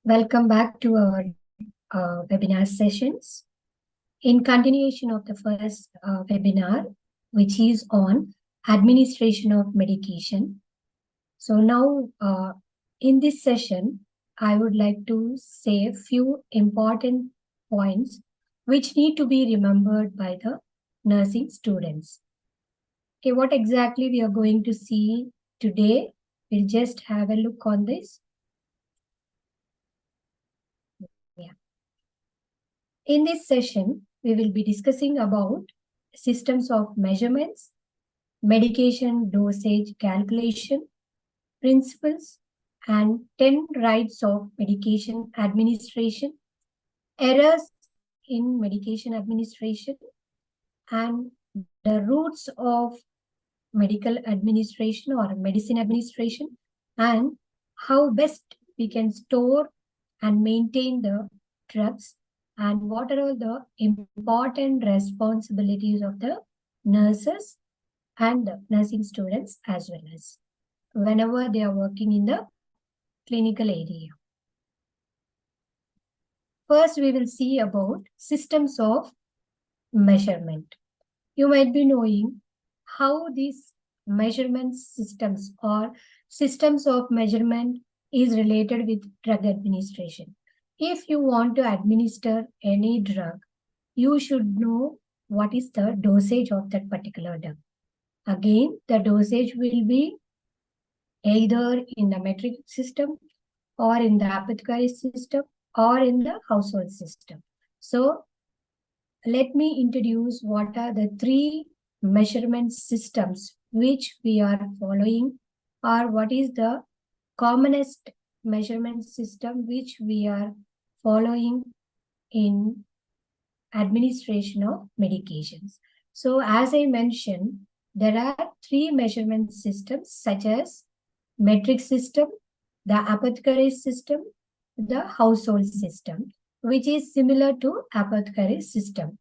Welcome back to our webinar sessions. In continuation of the first webinar, which is on administration of medication. So now in this session, I would like to say a few important points which need to be remembered by the nursing students. Okay, what exactly we are going to see today? We'll just have a look on this. In this session, we will be discussing about systems of measurements, medication dosage calculation, principles, and 10 rights of medication administration, errors in medication administration, and the roots of medical administration or medicine administration, and how best we can store and maintain the drugs, and what are all the important responsibilities of the nurses and the nursing students as well as whenever they are working in the clinical area. First, we will see about systems of measurement. You might be knowing how these measurement systems or systems of measurement is related with drug administration. If you want to administer any drug, you should know what is the dosage of that particular drug. Again, the dosage will be either in the metric system or in the apothecary system or in the household system. So let me introduce what are the three measurement systems which we are following, or what is the commonest measurement system which we are following in administration of medications. So as I mentioned, there are three measurement systems such as metric system, the apothecary system, the household system, which is similar to apothecary system.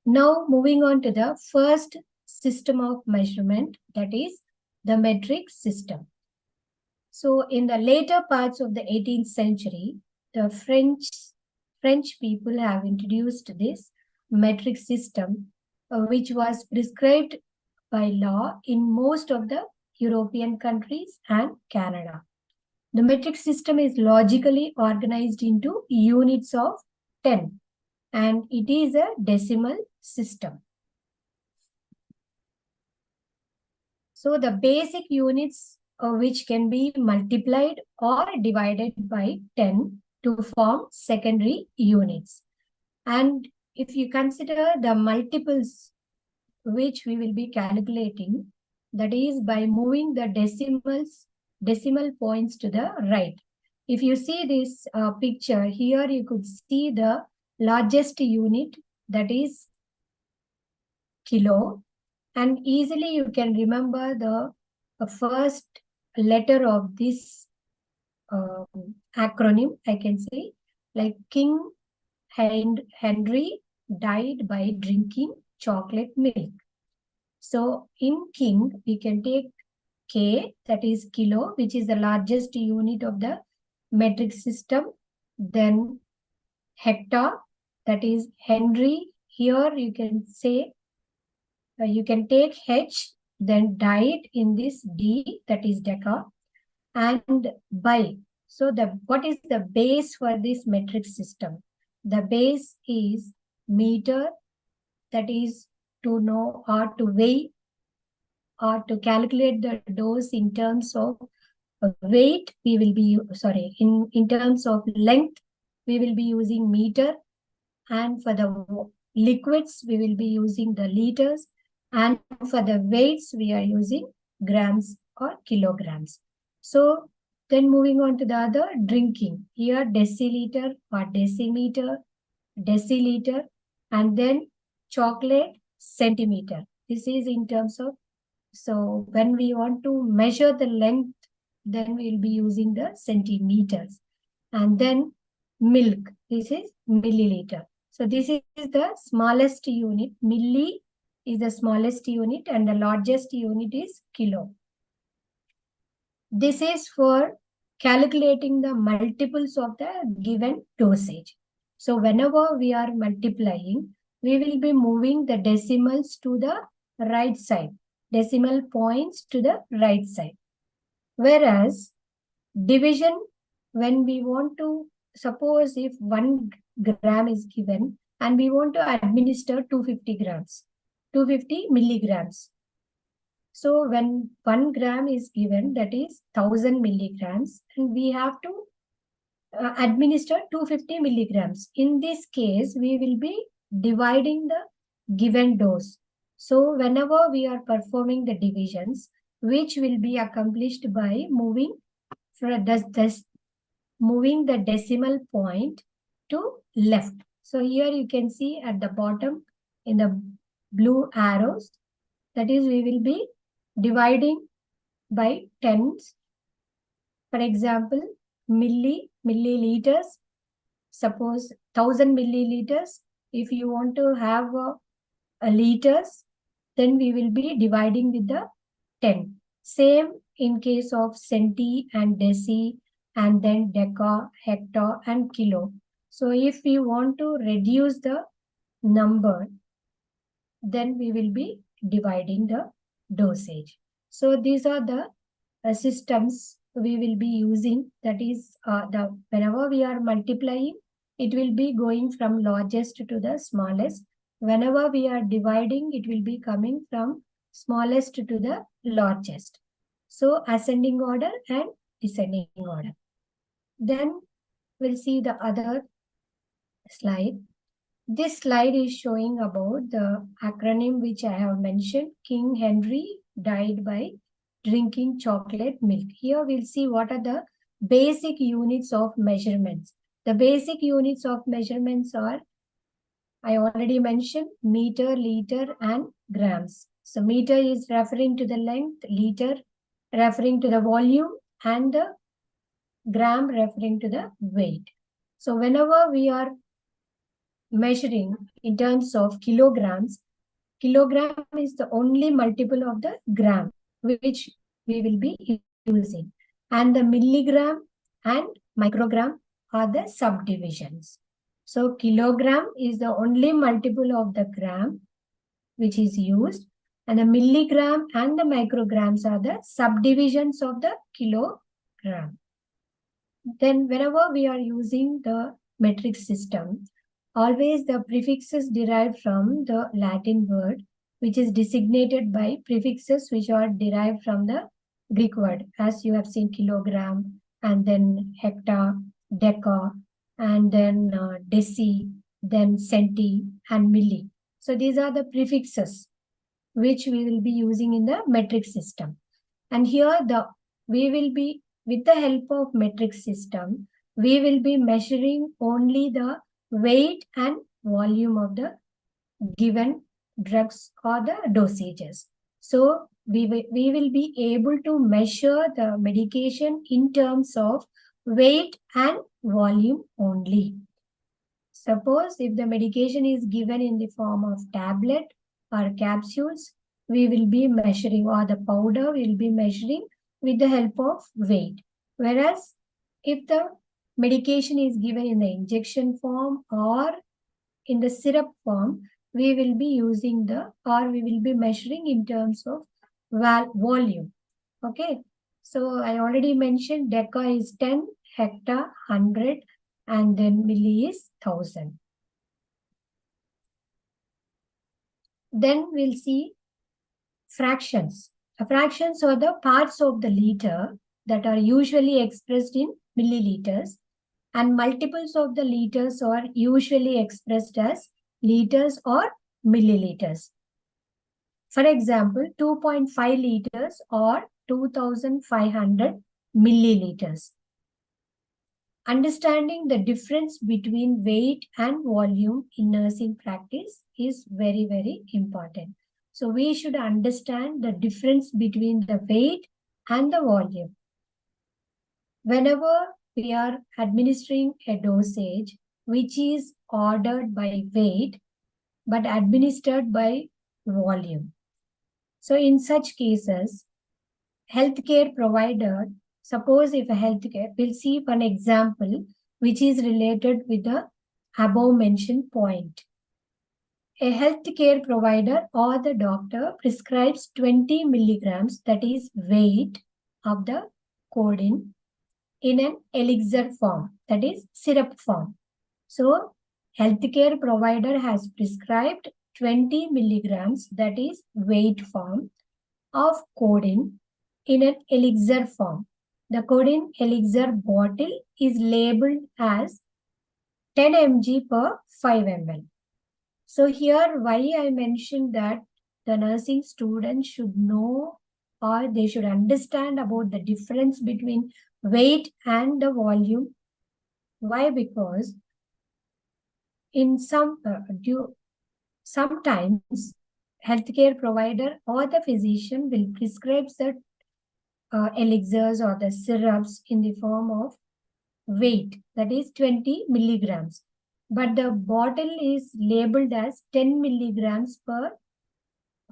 Now moving on to the first system of measurement, that is the metric system. So in the later parts of the 18th century, the French people have introduced this metric system, which was prescribed by law in most of the European countries and Canada. The metric system is logically organized into units of 10, and it is a decimal system. So the basic units which can be multiplied or divided by 10 to form secondary units. And if you consider the multiples which we will be calculating, that is by moving the decimal points to the right. If you see this picture here, you could see the largest unit, that is kilo, and easily you can remember the first letter of this acronym, I can say, like King Henry died by drinking chocolate milk. So in King, we can take K, that is kilo, which is the largest unit of the metric system. Then hectare, that is Henry. Here you can say, you can take H, then died in this D, that is deca, and by. So what is the base for this metric system? The base is meter, that is to know or to weigh or to calculate the dose in terms of weight. We will be, in terms of length, we will be using meter, and for the liquids, we will be using the liters, and for the weights, we are using grams or kilograms. So then moving on to the other, drinking. Here deciliter or decimeter, deciliter, and then chocolate, centimeter. This is in terms of, so when we want to measure the length, then we will be using the centimeters. And then milk, this is milliliter. So this is the smallest unit. Milli is the smallest unit and the largest unit is kilo. This is for calculating the multiples of the given dosage. So whenever we are multiplying, we will be moving the decimals to the right side, decimal points to the right side. Whereas division, when we want to, suppose if 1 gram is given and we want to administer 250 grams, 250 milligrams. So when 1 gram is given, that is 1000 milligrams, and we have to administer 250 milligrams. In this case, we will be dividing the given dose. So whenever we are performing the divisions, which will be accomplished by moving moving the decimal point to left. So here you can see at the bottom in the blue arrows, that is we will be dividing by tens. For example, milliliters, suppose 1000 milliliters. If you want to have a liters, then we will be dividing with the 10. Same in case of centi and deci, and then deca, hecto, and kilo. So if we want to reduce the number, then we will be dividing the dosage. So these are the systems we will be using. That is, whenever we are multiplying, it will be going from largest to the smallest. Whenever we are dividing, it will be coming from smallest to the largest. So ascending order and descending order. Then we'll see the other slide. This slide is showing about the acronym which I have mentioned. King Henry died by drinking chocolate milk. Here we'll see what are the basic units of measurements. The basic units of measurements are, I already mentioned, meter, liter, and grams. So meter is referring to the length, liter referring to the volume, and the gram referring to the weight. So whenever we are measuring in terms of kilograms, kilogram is the only multiple of the gram which we will be using. And the milligram and microgram are the subdivisions. So kilogram is the only multiple of the gram which is used, and the milligram and the micrograms are the subdivisions of the kilogram. Then whenever we are using the metric system, always the prefixes derived from the Latin word, which is designated by prefixes which are derived from the Greek word, as you have seen kilogram, and then hecta, deca, and then deci, then centi, and milli. So these are the prefixes which we will be using in the metric system. And here we will be, with the help of metric system, we will be measuring only the weight and volume of the given drugs or the dosages. So we will be able to measure the medication in terms of weight and volume only. Suppose if the medication is given in the form of tablet or capsules, we will be measuring, or the powder we will be measuring with the help of weight. Whereas if the medication is given in the injection form or in the syrup form, we will be using we will be measuring in terms of volume. Okay. So I already mentioned deca is 10, hecta 100, and then milli is 1000. Then we'll see fractions. Fractions are the parts of the liter that are usually expressed in milliliters, and multiples of the liters are usually expressed as liters or milliliters. For example, 2.5 liters or 2500 milliliters. Understanding the difference between weight and volume in nursing practice is very, very important. So we should understand the difference between the weight and the volume. Whenever we are administering a dosage which is ordered by weight but administered by volume. So in such cases, healthcare provider Suppose if a healthcare, we'll see one example which is related with the above mentioned point. A healthcare provider or the doctor prescribes 20 milligrams, that is weight of the codeine, in an elixir form, that is syrup form. So, healthcare provider has prescribed 20 milligrams, that is weight form, of codeine in an elixir form. The codeine elixir bottle is labeled as 10 mg per 5 ml. So here why I mentioned that the nursing students should know or they should understand about the difference between weight and the volume. Why? Because in sometimes healthcare provider or the physician will prescribe the elixirs or the syrups in the form of weight, that is 20 milligrams. But the bottle is labeled as 10 milligrams per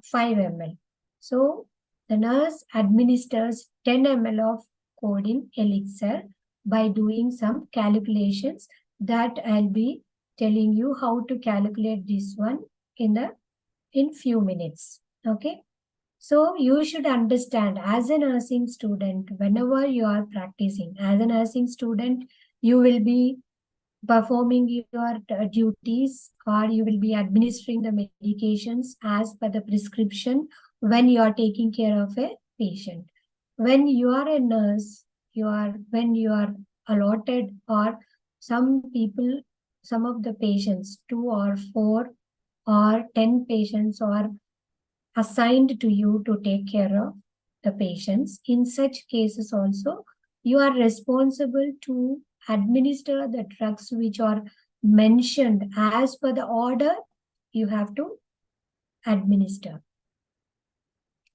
5 ml. So the nurse administers 10 ml of codeine elixir by doing some calculations that I'll be telling you how to calculate this one in few minutes. Okay. So you should understand as a nursing student, whenever you are practicing as a nursing student, you will be performing your duties or you will be administering the medications as per the prescription when you are taking care of a patient. When you are a nurse, when you are allotted or some people, some of the patients, 2 or 4 or 10 patients are assigned to you to take care of the patients. In such cases also, you are responsible to administer the drugs which are mentioned as per the order you have to administer.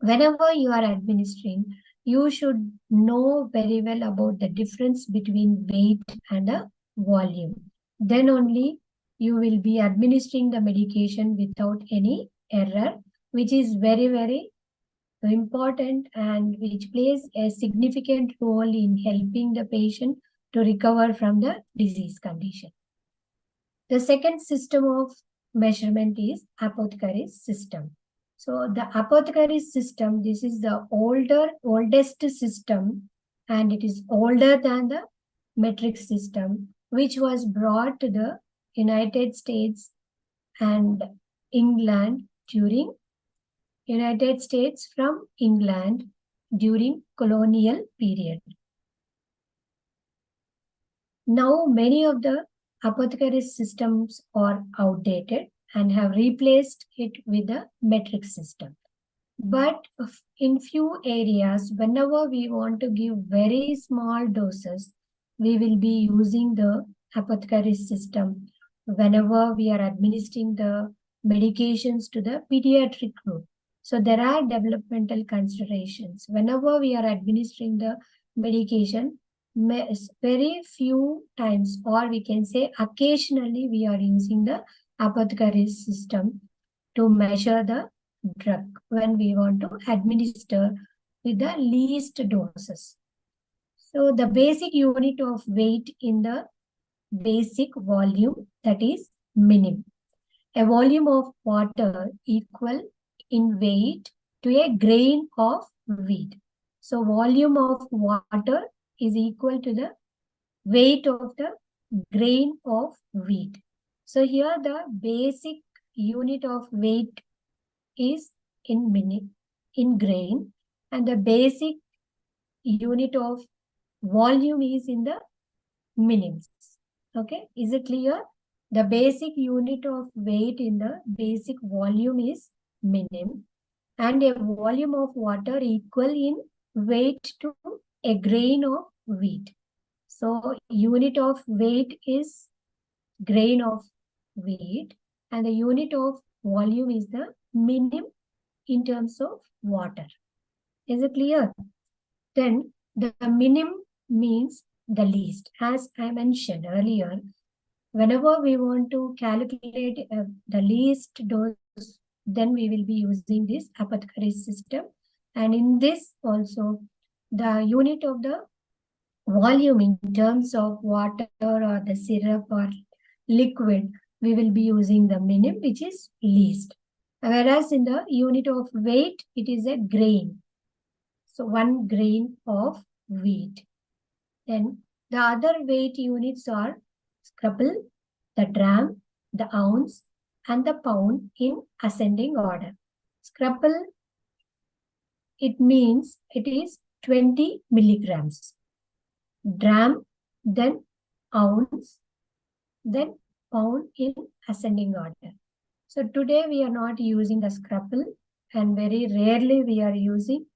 Whenever you are administering, you should know very well about the difference between weight and a volume. Then only you will be administering the medication without any error, which is very, very important and which plays a significant role in helping the patient to recover from the disease condition. The second system of measurement is apothecary system. So the apothecary system, this is the oldest system, and it is older than the metric system, which was brought to the United States and England from England during colonial period. Now many of the apothecary systems are outdated and have replaced it with the metric system. But in few areas, whenever we want to give very small doses, we will be using the apothecary system whenever we are administering the medications to the pediatric group. So there are developmental considerations. Whenever we are administering the medication, very few times, or we can say occasionally, we are using the apothecary system to measure the drug when we want to administer with the least doses. So the basic unit of weight in the basic volume, that is minim. A volume of water equal in weight to a grain of wheat. So volume of water is equal to the weight of the grain of wheat. So here the basic unit of weight is in grain, and the basic unit of volume is in the minims. Okay, is it clear? The basic unit of weight in the basic volume is minim, and a volume of water equal in weight to a grain of wheat. So unit of weight is grain of wheat, and the unit of volume is the minim in terms of water. Is it clear? Then the minim means the least. As I mentioned earlier, whenever we want to calculate the least dose, then we will be using this apothecary system. And in this also, the unit of the volume in terms of water or the syrup or liquid, we will be using the minim, which is least. Whereas in the unit of weight, it is a grain. So 1 grain of wheat. Then the other weight units are scruple, the dram, the ounce, and the pound in ascending order. Scruple, it means it is 20 milligrams. Dram, then ounce, then pound in ascending order. So today we are not using the scruple, and very rarely we are using.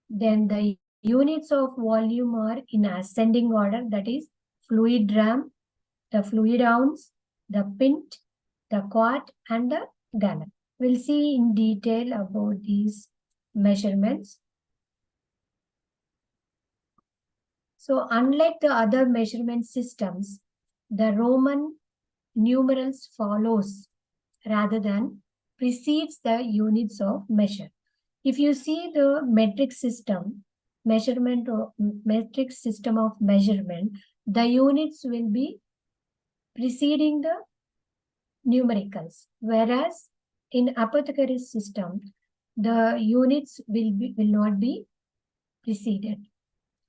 Then the units of volume are in ascending order, that is fluid dram, the fluid ounce, the pint, the quart, and the gallon. We'll see in detail about these measurements. So unlike the other measurement systems, the Roman numerals follows rather than precedes the units of measure. If you see the metric system, metric system of measurement, the units will be preceding the numericals, whereas in apothecary system, the units will not be preceded.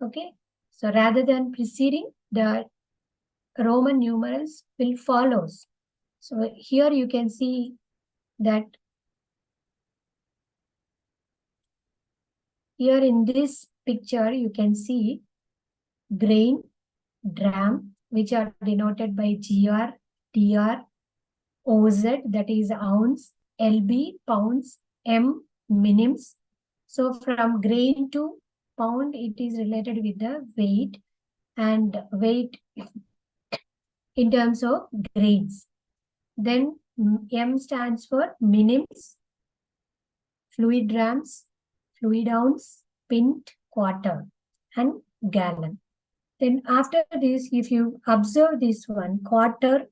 Okay, so rather than preceding, the Roman numerals will follows. So here you can see that here in this picture, you can see grain, dram, which are denoted by GR, DR, OZ, that is ounce, LB, pounds, M, minims. So from grain to pound, it is related with the weight, and weight in terms of grains. Then M stands for minims, fluid grams, fluid ounce, pint, quarter, and gallon. Then after this, if you observe this one, quarter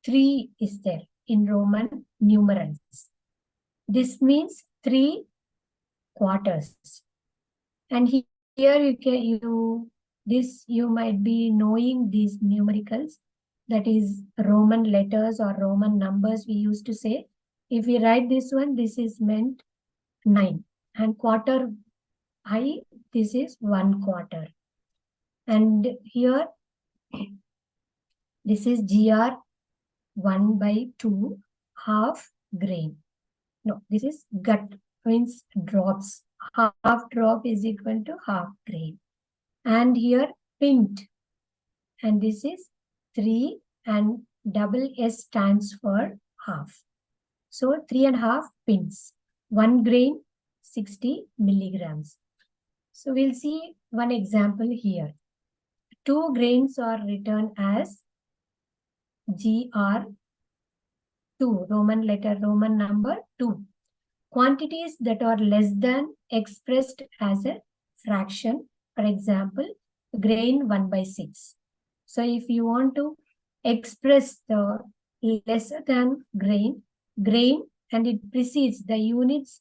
3 is there in Roman numerals. This means 3 quarters. And here you might be knowing these numericals, that is Roman letters or Roman numbers we used to say. If we write this one, this is meant 9. And quarter I, this is 1 quarter. And here, this is GR 1 by 2 half grain. No, this is gut, means drops. Half drop is equal to half grain. And here pint, and this is 3, and double S stands for half. So 3.5 pints. 1 grain, 60 milligrams. So we'll see one example here. 2 grains are written as GR2, Roman letter, Roman number 2. Quantities that are less than expressed as a fraction, for example, grain 1 by 6. So if you want to express the lesser than grain, and it precedes the units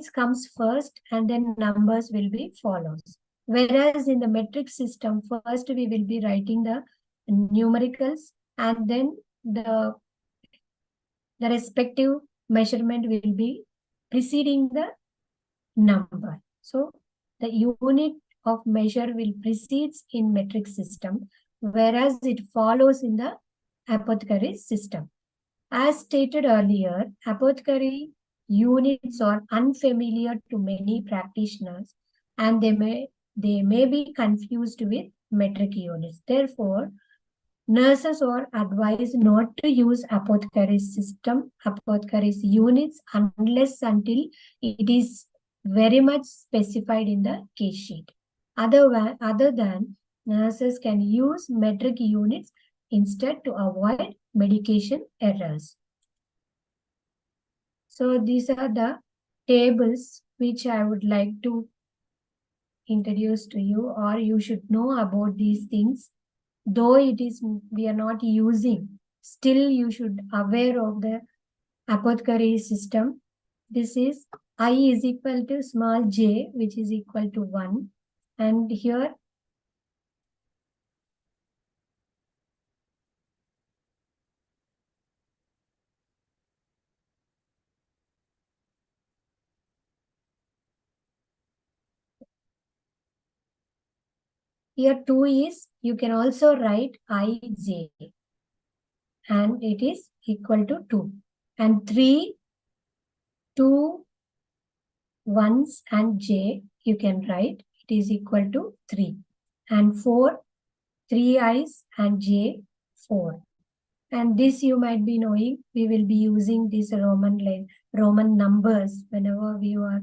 comes first, and then numbers will be follows. Whereas in the metric system, first we will be writing the numericals, and then the respective measurement will be preceding the number. So the unit of measure will precedes in metric system, whereas it follows in the apothecary system. As stated earlier, apothecary units are unfamiliar to many practitioners, and they may be confused with metric units. Therefore, nurses are advised not to use apothecary's units unless until it is very much specified in the case sheet. Other than, nurses can use metric units instead to avoid medication errors. So these are the tables which I would like to introduce to you, or you should know about these things. Though we are not using, still you should aware of the apothecary system. This is I is equal to small j, which is equal to 1. And here here 2 is, you can also write ij, and it is equal to 2. And 3, 2 ones and j, you can write it is equal to 3. And 4, 3 i's and j, 4. And this you might be knowing, we will be using these Roman numbers whenever we are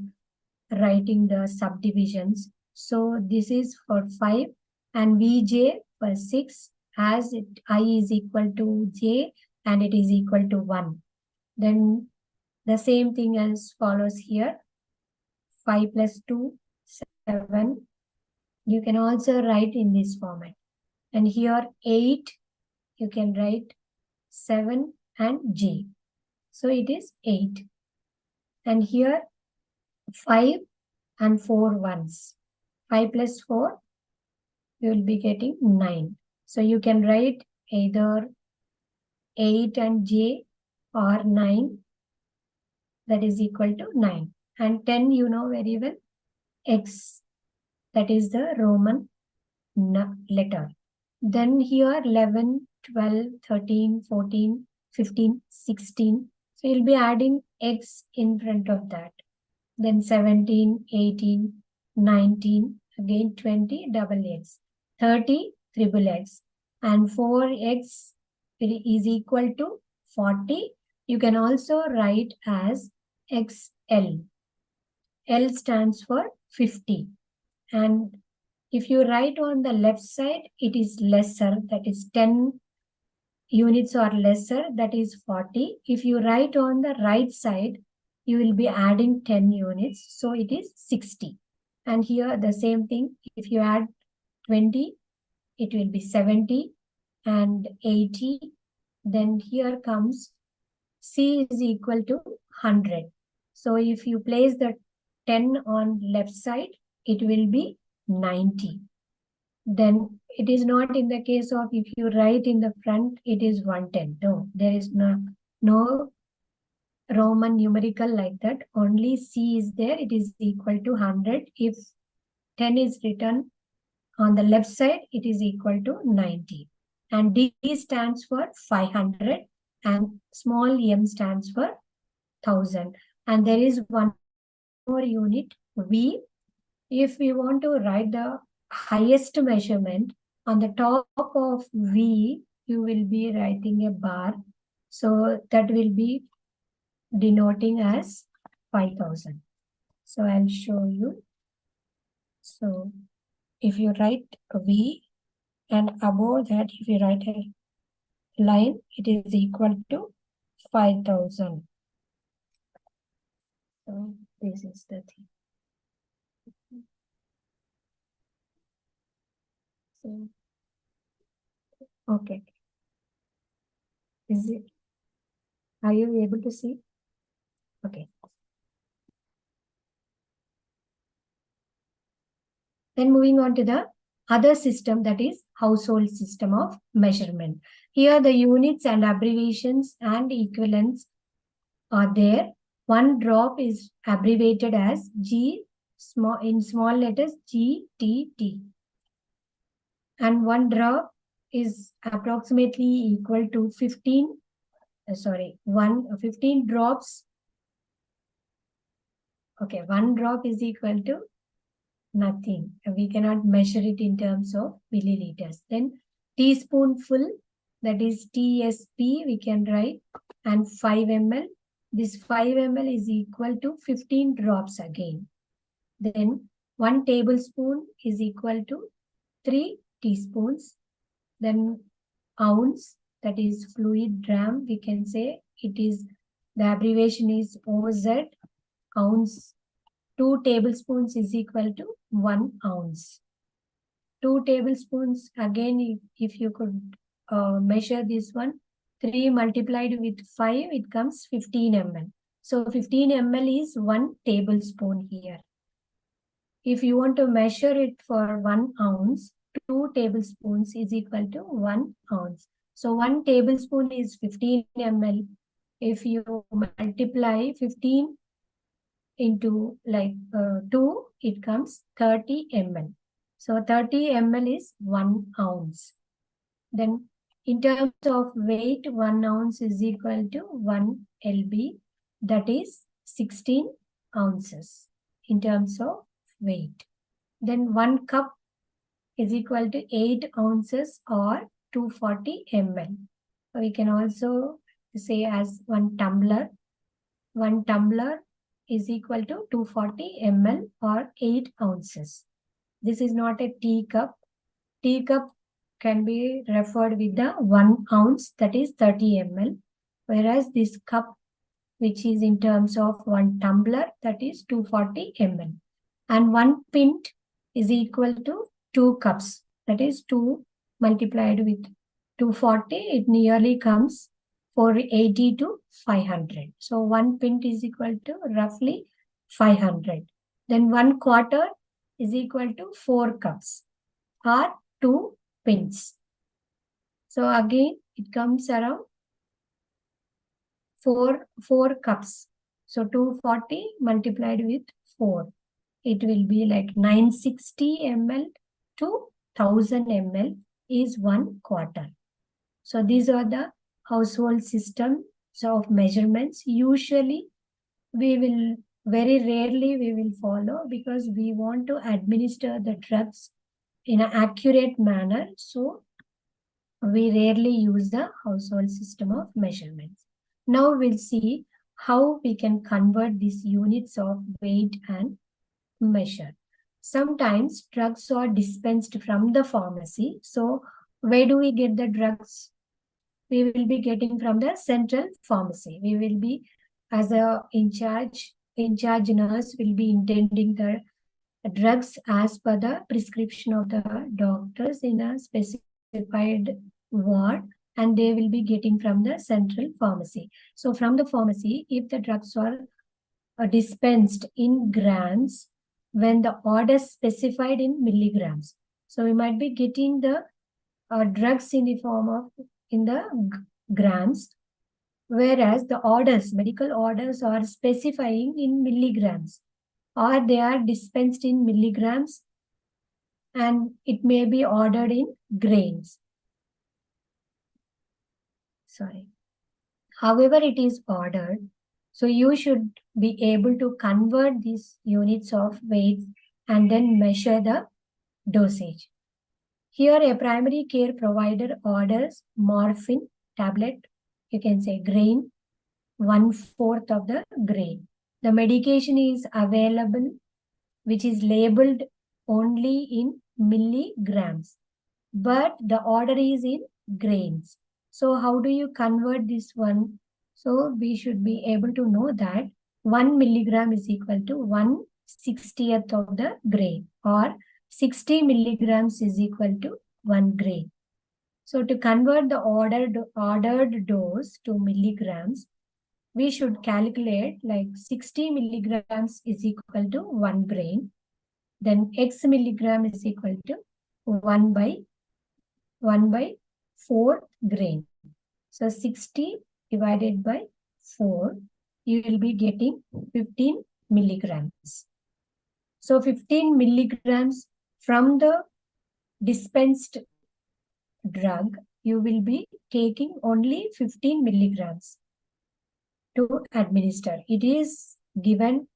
writing the subdivisions. So this is for 5 and Vj for 6, as I is equal to j and it is equal to 1. Then the same thing as follows here. 5 plus 2, 7. You can also write in this format. And here 8, you can write 7 and j. So it is 8. And here 5 and 4 ones. 5 plus 4, you will be getting 9. So you can write either 8 and j or 9, that is equal to 9. And 10, you know very well, x, that is the Roman letter. Then here 11, 12, 13, 14, 15, 16. So you'll be adding x in front of that. Then 17, 18, 19, again 20, double x, 30, triple x, and 4x is equal to 40. You can also write as XL. L stands for 50. And if you write on the left side, it is lesser, that is 10 units or lesser, that is 40. If you write on the right side, you will be adding 10 units, so it is 60. And here the same thing, if you add 20, it will be 70 and 80. Then here comes C is equal to 100. So if you place the 10 on left side, it will be 90. Then it is not in the case of if you write in the front, it is 110. No, there is no Roman numerical like that. Only C is there. It is equal to 100. If 10 is written on the left side, it is equal to 90. And D stands for 500 and small m stands for 1000. And there is one more unit, V. If we want to write the highest measurement, on the top of V, you will be writing a bar. So that will be denoting as 5000. So I'll show you. So if you write V and above that, if you write a line, it is equal to 5000. So this is the thing. So, okay. Is it? Are you able to see? Okay. Then moving on to the other system, that is household system of measurement. Here the units and abbreviations and equivalents are there. One drop is abbreviated as G in small letters GTT. And one drop is approximately equal to 15 drops. Okay, one drop is equal to nothing. We cannot measure it in terms of milliliters. Then teaspoonful, that is TSP, we can write, and 5 ml. This 5 ml is equal to 15 drops again. Then 1 tablespoon is equal to 3 teaspoons. Then ounce, that is fluid gram, we can say it is, the abbreviation is OZ, ounce. 2 tablespoons is equal to 1 ounce. 2 tablespoons, again, if you could measure this one, 3 multiplied with 5, it comes 15 ml. So 15 ml is 1 tablespoon here. If you want to measure it for 1 ounce, 2 tablespoons is equal to 1 ounce. So 1 tablespoon is 15 ml. If you multiply 15 into 2, it comes 30 ml. So 30 ml is 1 ounce. Then in terms of weight, 1 ounce is equal to 1 lb, that is 16 ounces in terms of weight. Then 1 cup is equal to 8 ounces or 240 ml. We can also say as 1 tumbler. 1 tumbler is equal to 240 ml or 8 ounces. This is not a teacup. Teacup can be referred with the 1 ounce, that is 30 ml, whereas this cup, which is in terms of 1 tumbler, that is 240 ml. And 1 pint is equal to 2 cups, that is 2 multiplied with 240, it nearly comes 480 to 500. So 1 pint is equal to roughly 500. Then 1 quarter is equal to 4 cups or 2 pints. So again, it comes around 4 cups. So 240 multiplied with 4. It will be like 960 ml to 1000 ml is 1 quarter. So these are the household systems of measurements. Usually very rarely we will follow because we want to administer the drugs in an accurate manner. So we rarely use the household system of measurements. Now we'll see how we can convert these units of weight and measure. Sometimes drugs are dispensed from the pharmacy. So where do we get the drugs? We will be getting from the central pharmacy. We will be, as a in charge nurse, will be intending the drugs as per the prescription of the doctors in a specified ward, and they will be getting from the central pharmacy. So from the pharmacy, if the drugs are dispensed in grams, when the order specified in milligrams, so we might be getting the drugs in the form of in the grams, whereas the orders, medical orders, are specifying in milligrams, or they are dispensed in milligrams and it may be ordered in grains. Sorry. However it is ordered, so you should be able to convert these units of weight and then measure the dosage. Here a primary care provider orders morphine tablet, you can say grain, 1/4 of the grain. The medication is available, which is labeled only in milligrams, but the order is in grains. So how do you convert this one? So we should be able to know that 1 milligram is equal to 1/60th of the grain, or 60 milligrams is equal to 1 grain. So to convert the ordered dose to milligrams, we should calculate like 60 milligrams is equal to 1 grain. Then X milligram is equal to 1 by 4 grain. So 60 divided by 4, you will be getting 15 milligrams. So 15 milligrams from the dispensed drug, you will be taking only 15 milligrams to administer. It is given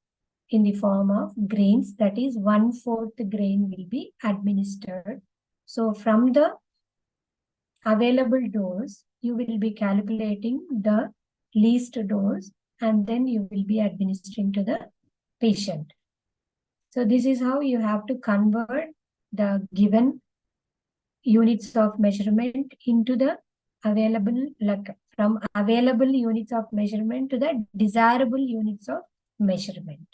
in the form of grains, that is 1/4 grain will be administered. So from the available dose, you will be calculating the least dose and then you will be administering to the patient. So this is how you have to convert the given units of measurement into the available, like from available units of measurement to the desirable units of measurement.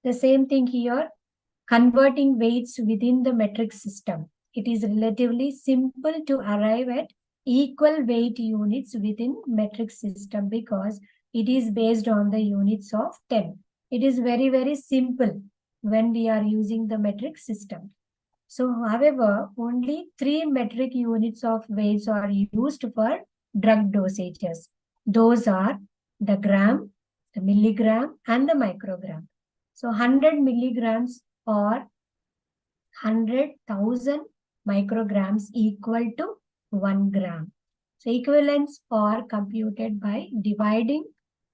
The same thing here, converting weights within the metric system. It is relatively simple to arrive at equal weight units within metric system because it is based on the units of 10. It is very, very simple when we are using the metric system. So, however, only 3 metric units of weights are used for drug dosages. Those are the gram, the milligram, and the microgram. So, 100 milligrams or 100,000 micrograms equal to 1 gram. So, equivalents are computed by dividing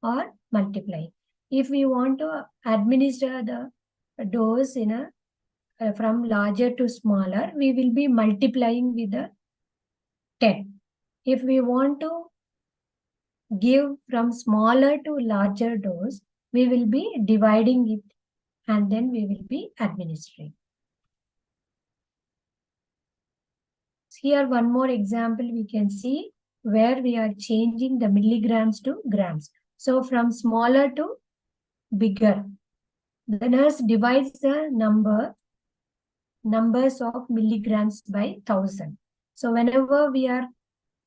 or multiplying. If we want to administer the dose in a from larger to smaller, we will be multiplying with the 10. If we want to give from smaller to larger dose, we will be dividing it and then we will be administering. Here one more example we can see where we are changing the milligrams to grams. So from smaller to bigger, the nurse divides the numbers of milligrams by 1000. So whenever we are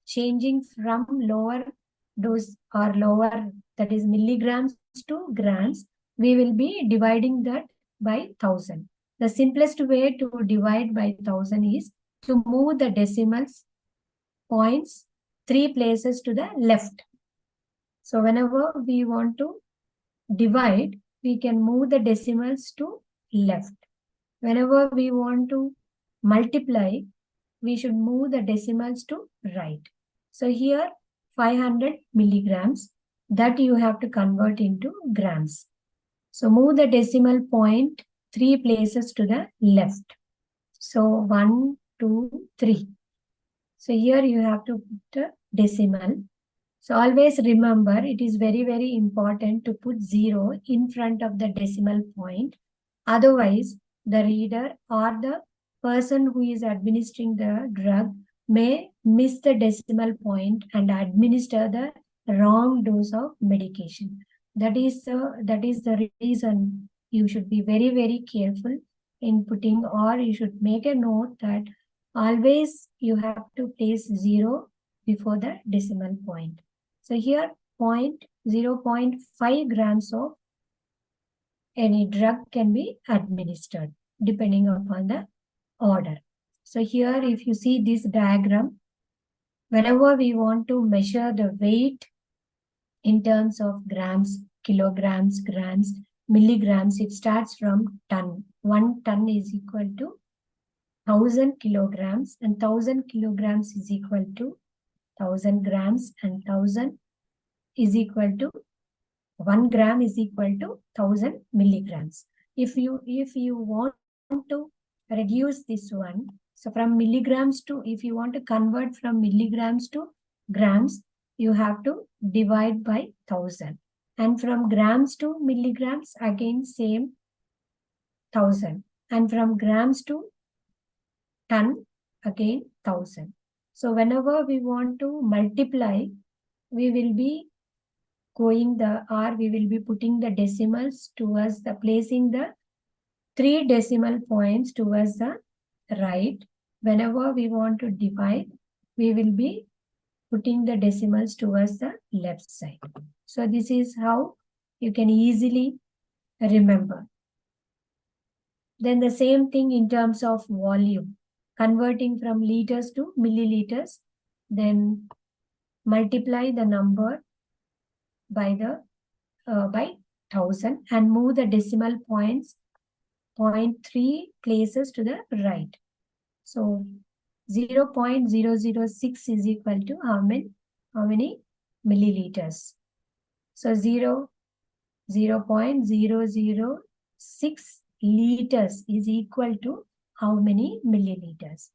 changing from lower dose or lower, that is milligrams to grams, we will be dividing that by 1000. The simplest way to divide by 1000 is to move the decimals points 3 places to the left. So whenever we want to divide, we can move the decimals to left. Whenever we want to multiply, we should move the decimals to right. So here 500 milligrams, that you have to convert into grams. So move the decimal point 3 places to the left. So 1, 2, 3. So here you have to put the decimal. So always remember, it is very, very important to put 0 in front of the decimal point. Otherwise, the reader or the person who is administering the drug may miss the decimal point and administer the wrong dose of medication. That is the reason you should be very, very careful in putting, or you should make a note that always you have to place 0 before the decimal point. So here 0.5 grams of any drug can be administered depending upon the order. So here if you see this diagram, whenever we want to measure the weight in terms of grams, kilograms, grams, milligrams, it starts from ton. 1 ton is equal to 1000 kilograms and 1000 kilograms is equal to 1000 grams and 1000 is equal to 1 gram is equal to 1000 milligrams. If you want to reduce this one, so from milligrams to, if you want to convert from milligrams to grams, you have to divide by 1000. And from grams to milligrams, again same 1000. And from grams to ton, again 1000. So whenever we want to multiply, we will be we will be putting the decimals towards the, placing the 3 decimal points towards the right. Whenever we want to divide, we will be putting the decimals towards the left side. So this is how you can easily remember. Then the same thing in terms of volume, converting from liters to milliliters, then multiply the number by 1000 and move the decimal points 0.3 places to the right. So 0.006 is equal to how many milliliters? So 0.006 liters is equal to how many milliliters?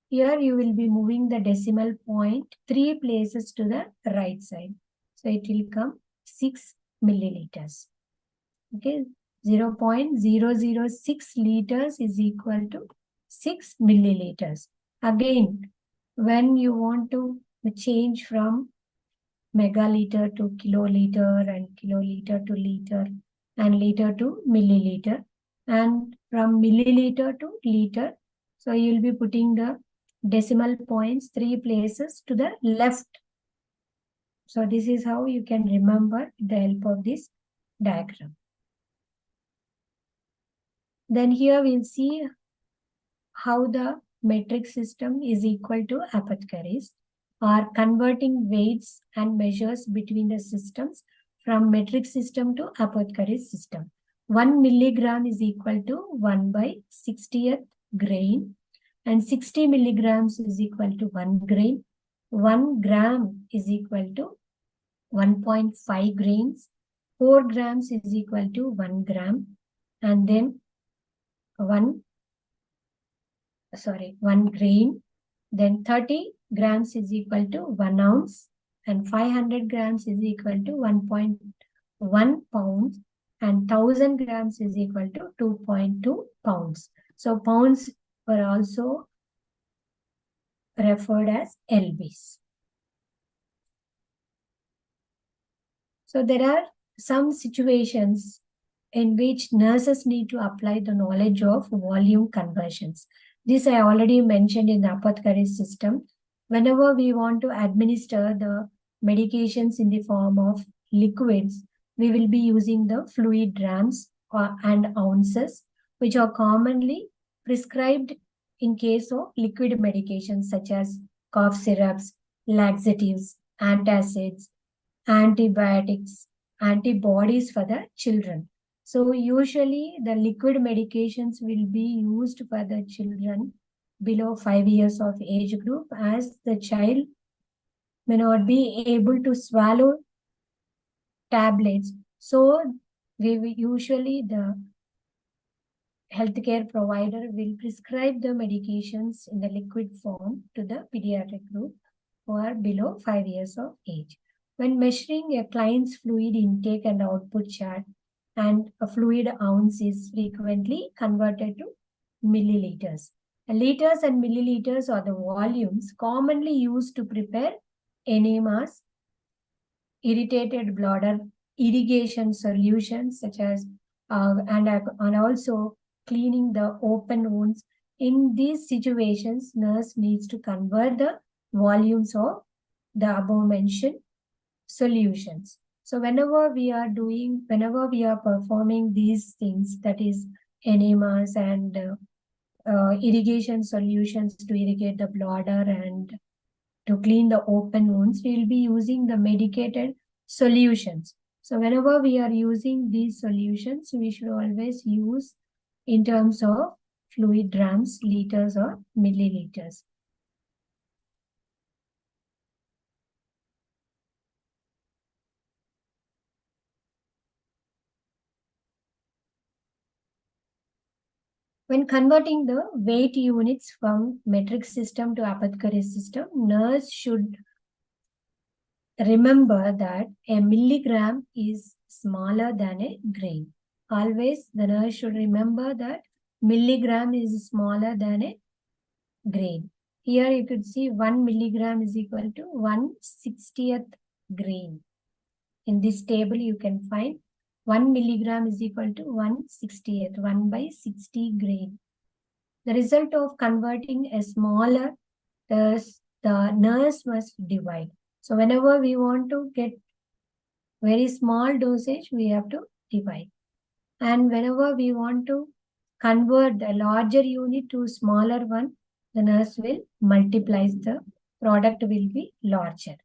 Here you will be moving the decimal point 3 places to the right side. So it will come 6 milliliters. Okay, 0.006 liters is equal to 6 milliliters. Again, when you want to change from megaliter to kiloliter and kiloliter to liter and liter to milliliter and from milliliter to liter, so you will be putting the decimal points 3 places to the left So this is how you can remember with the help of this diagram. Then here we'll see how the metric system is equal to apothecaries, or converting weights and measures between the systems from metric system to apothecaries system. 1 milligram is equal to 1 by 60th grain, and 60 milligrams is equal to 1 grain. 1 gram is equal to 1.5 grains. 4 grams is equal to 1 gram, and then 1 grain. Then 30 grams is equal to 1 ounce, and 500 grams is equal to 1.1 pounds, and 1000 grams is equal to 2.2 pounds. So pounds were also referred as lbs. So there are some situations in which nurses need to apply the knowledge of volume conversions. This I already mentioned in the apothecary system. Whenever we want to administer the medications in the form of liquids, we will be using the fluid grams and ounces, which are commonly prescribed in case of liquid medications such as cough syrups, laxatives, antacids, antibiotics, antibodies for the children. So usually the liquid medications will be used for the children below 5 years of age group, as the child may not be able to swallow tablets. So usually the healthcare provider will prescribe the medications in the liquid form to the pediatric group who are below 5 years of age. When measuring a client's fluid intake and output chart, and a fluid ounce is frequently converted to milliliters. Liters and milliliters are the volumes commonly used to prepare enemas, irritated bladder irrigation solutions, such as and also cleaning the open wounds. In these situations, nurse needs to convert the volumes of the above mentioned solutions. So whenever we are performing these things, that is enemas and irrigation solutions to irrigate the bladder and to clean the open wounds, we will be using the medicated solutions. So whenever we are using these solutions, we should always use in terms of fluid grams, liters, or milliliters. When converting the weight units from metric system to apothecary system, nurse should remember that a milligram is smaller than a grain. Always the nurse should remember that milligram is smaller than a grain. Here you could see 1 milligram is equal to 1/60th grain. In this table you can find 1 milligram is equal to 1/60th, 1 by 60 grain. The result of converting a smaller, the nurse must divide. So whenever we want to get very small dosage, we have to divide. And whenever we want to convert the larger unit to smaller one, the nurse will multiply, the product will be larger.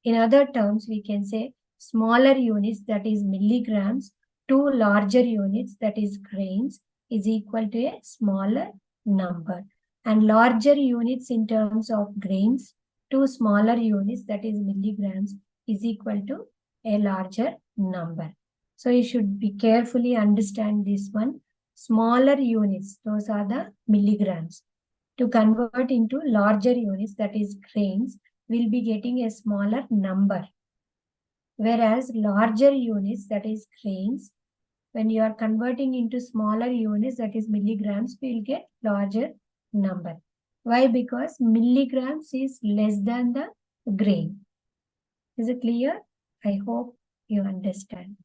In other terms, we can say smaller units, that is milligrams, to larger units, that is grains, is equal to a smaller number. And larger units in terms of grains to smaller units, that is milligrams, is equal to a larger number. So you should be carefully understand this one. Smaller units, those are the milligrams. To convert into larger units, that is grains, we'll be getting a smaller number. Whereas larger units, that is grains, when you are converting into smaller units, that is milligrams, we will get larger number. Why? Because milligrams is less than the grain. Is it clear? I hope you understand.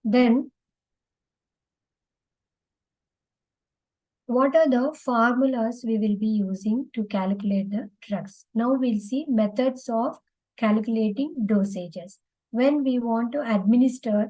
Then, what are the formulas we will be using to calculate the drugs? Now we'll see methods of calculating dosages. When we want to administer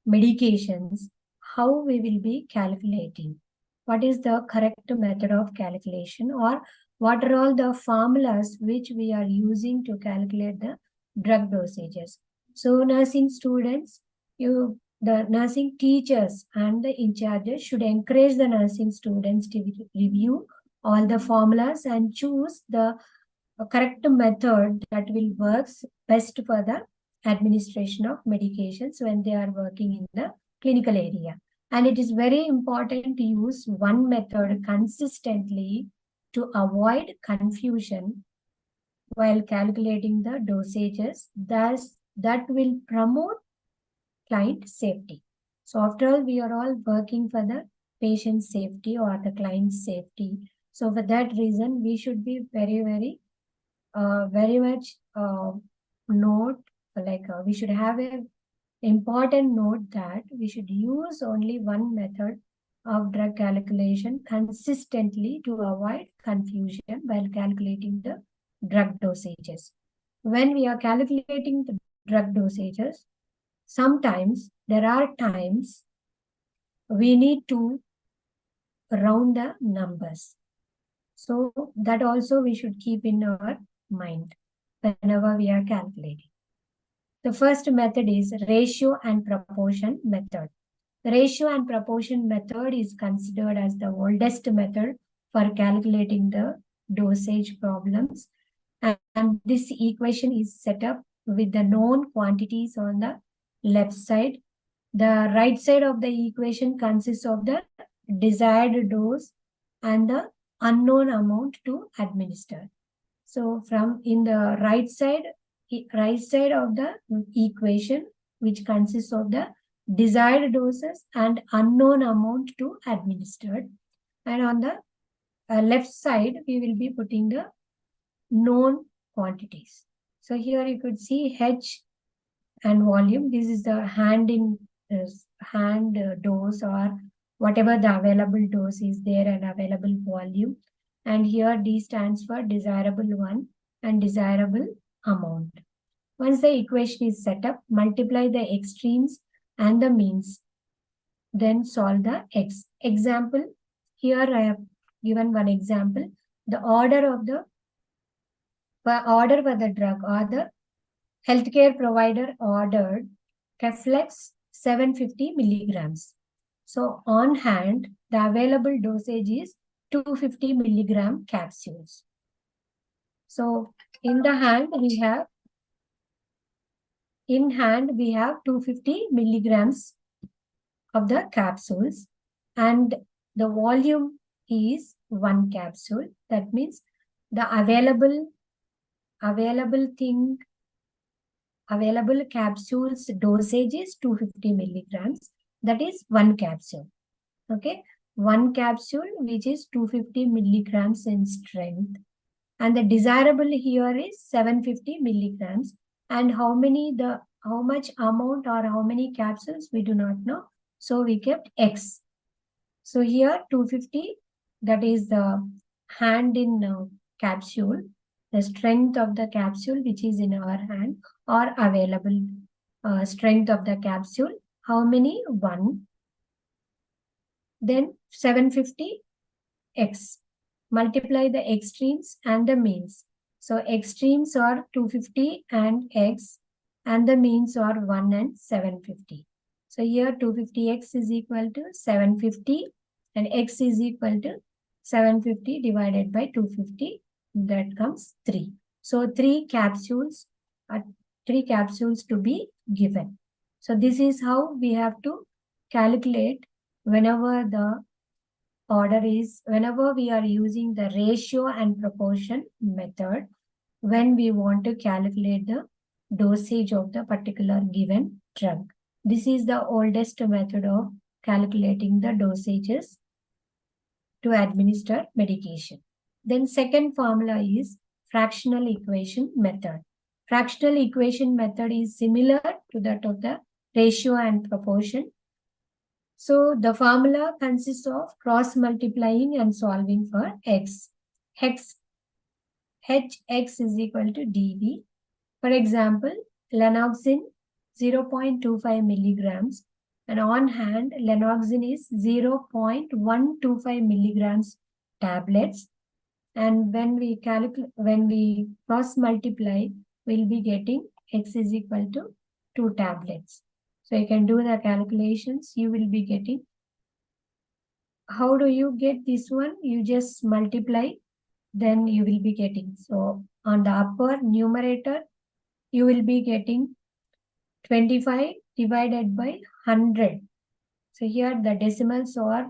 medications, how we will be calculating? What is the correct method of calculation, or what are all the formulas which we are using to calculate the drug dosages? So nursing students, the nursing teachers and the in charges should encourage the nursing students to review all the formulas and choose the correct method that will work best for the administration of medications when they are working in the clinical area. And it is very important to use one method consistently to avoid confusion while calculating the dosages. Thus, that will promote client safety. So after all, we are all working for the patient safety or the client safety. So for that reason, we should be very much note, we should have a important note that we should use only one method of drug calculation consistently to avoid confusion while calculating the drug dosages. When we are calculating the drug dosages, sometimes there are times we need to round the numbers. So that also we should keep in our mind whenever we are calculating. The first method is ratio and proportion method. The ratio and proportion method is considered as the oldest method for calculating the dosage problems. And this equation is set up with the known quantities on the left side. The right side of the equation consists of the desired dose and the unknown amount to administer. So from in the right side of the equation, which consists of the desired doses and unknown amount to administered. And on the left side, we will be putting the known quantities. So here you could see H and volume. This is the hand dose or whatever the available dose is there and available volume. And here D stands for desirable one and desirable amount. Once the equation is set up, multiply the extremes and the means. Then solve the X. Example, here I have given one example. The order for the drug or the healthcare provider ordered Keflex 750 milligrams. So on hand, the available dosage is 250 milligram capsules. So in hand we have 250 milligrams of the capsules, and the volume is 1 capsule. That means the available capsules dosage is 250 milligrams. That is 1 capsule. Okay, 1 capsule which is 250 milligrams in strength, and the desirable here is 750 milligrams. And how much amount or how many capsules we do not know, so we kept X. So here 250, that is the hand in capsule, the strength of the capsule which is in our hand, or available strength of the capsule. How many? 1. Then 750 X. Multiply the extremes and the means. So extremes are 250 and X, and the means are 1 and 750. So here 250X is equal to 750 and X is equal to 750 divided by 250. That comes 3. So 3 capsules to be given. So this is how we have to calculate whenever we are using the ratio and proportion method when we want to calculate the dosage of the particular given drug. This is the oldest method of calculating the dosages to administer medication. Then second formula is fractional equation method. Fractional equation method is similar to that of the ratio and proportion. So the formula consists of cross multiplying and solving for X. Hx is equal to dV, For example, lanoxin 0.25 milligrams, and on hand lanoxin is 0.125 milligrams tablets, and when we cross multiply, we'll be getting x is equal to 2 tablets. So you can do the calculations. You will be getting, how do you get this one? You just multiply, then you will be getting. So on the upper numerator, you will be getting 25 divided by 100. So here the decimals are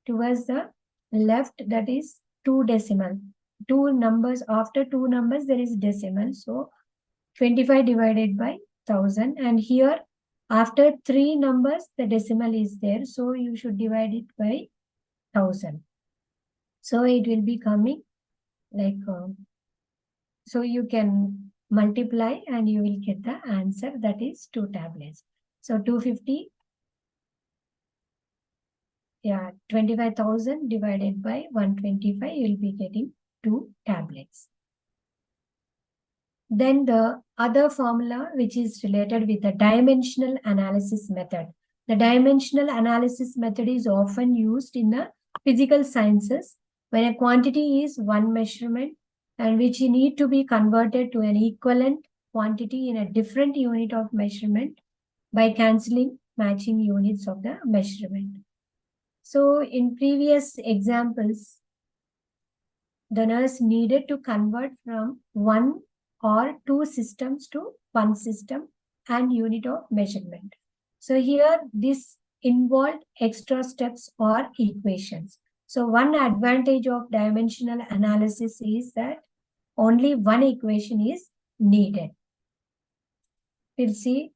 towards the left, that is 2 decimal. 2 numbers, after 2 numbers there is decimal. So 25 divided by 1000, and here after 3 numbers the decimal is there. So you should divide it by 1000. So it will be coming like, so you can multiply and you will get the answer, that is 2 tablets. So 250, 25,000 divided by 125, you will be getting 2 tablets. Then the other formula, which is related with the dimensional analysis method. The dimensional analysis method is often used in the physical sciences when a quantity is one measurement and which need to be converted to an equivalent quantity in a different unit of measurement by cancelling matching units of the measurement. So in previous examples, the nurse needed to convert from one or two systems to one system and unit of measurement. So here this involved extra steps or equations. So one advantage of dimensional analysis is that only one equation is needed. We'll see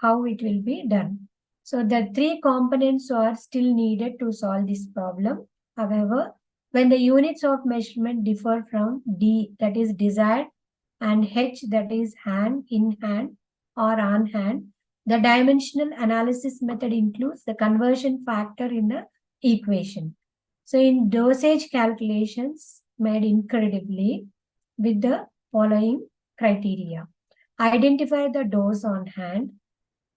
how it will be done. So the 3 components are still needed to solve this problem. However, when the units of measurement differ from D, that is desired, and H, that is hand, in hand, or on hand, the dimensional analysis method includes the conversion factor in the equation. So in dosage calculations made incredibly with the following criteria. Identify the dose on hand,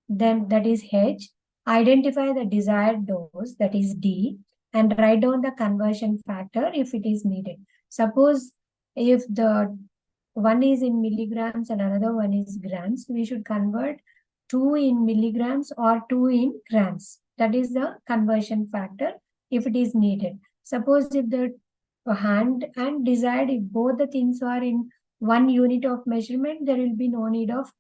then that is H. Identify the desired dose, that is D, and write down the conversion factor if it is needed. Suppose if the one is in milligrams and another one is grams, we should convert 2 in milligrams or 2 in grams. That is the conversion factor if it is needed. Suppose if the hand and desired, if both the things are in one unit of measurement, there will be no need of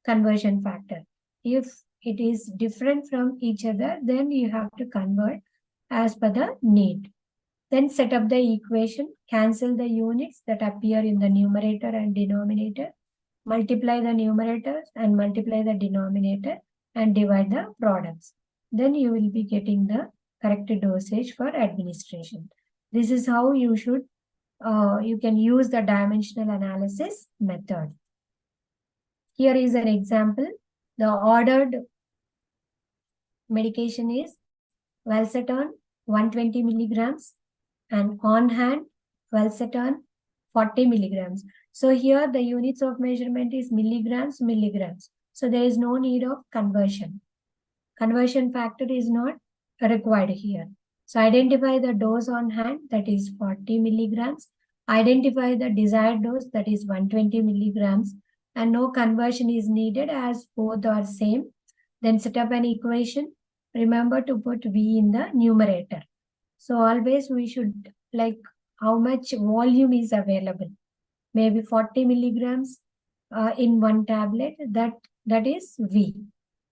conversion factor. If it is different from each other, then you have to convert as per the need. Then set up the equation, cancel the units that appear in the numerator and denominator, multiply the numerators and multiply the denominator and divide the products. Then you will be getting the correct dosage for administration. This is how you should, you can use the dimensional analysis method. Here is an example. The ordered medication is valsartan 120 milligrams and on hand valsartan 40 milligrams. So here the units of measurement is milligrams. So there is no need of conversion. Conversion factor is not required here. So identify the dose on hand, that is 40 milligrams. Identify the desired dose, that is 120 milligrams. And no conversion is needed as both are same. Then set up an equation. Remember to put V in the numerator. So always we should, like, how much volume is available. Maybe 40 milligrams in one tablet, that is V.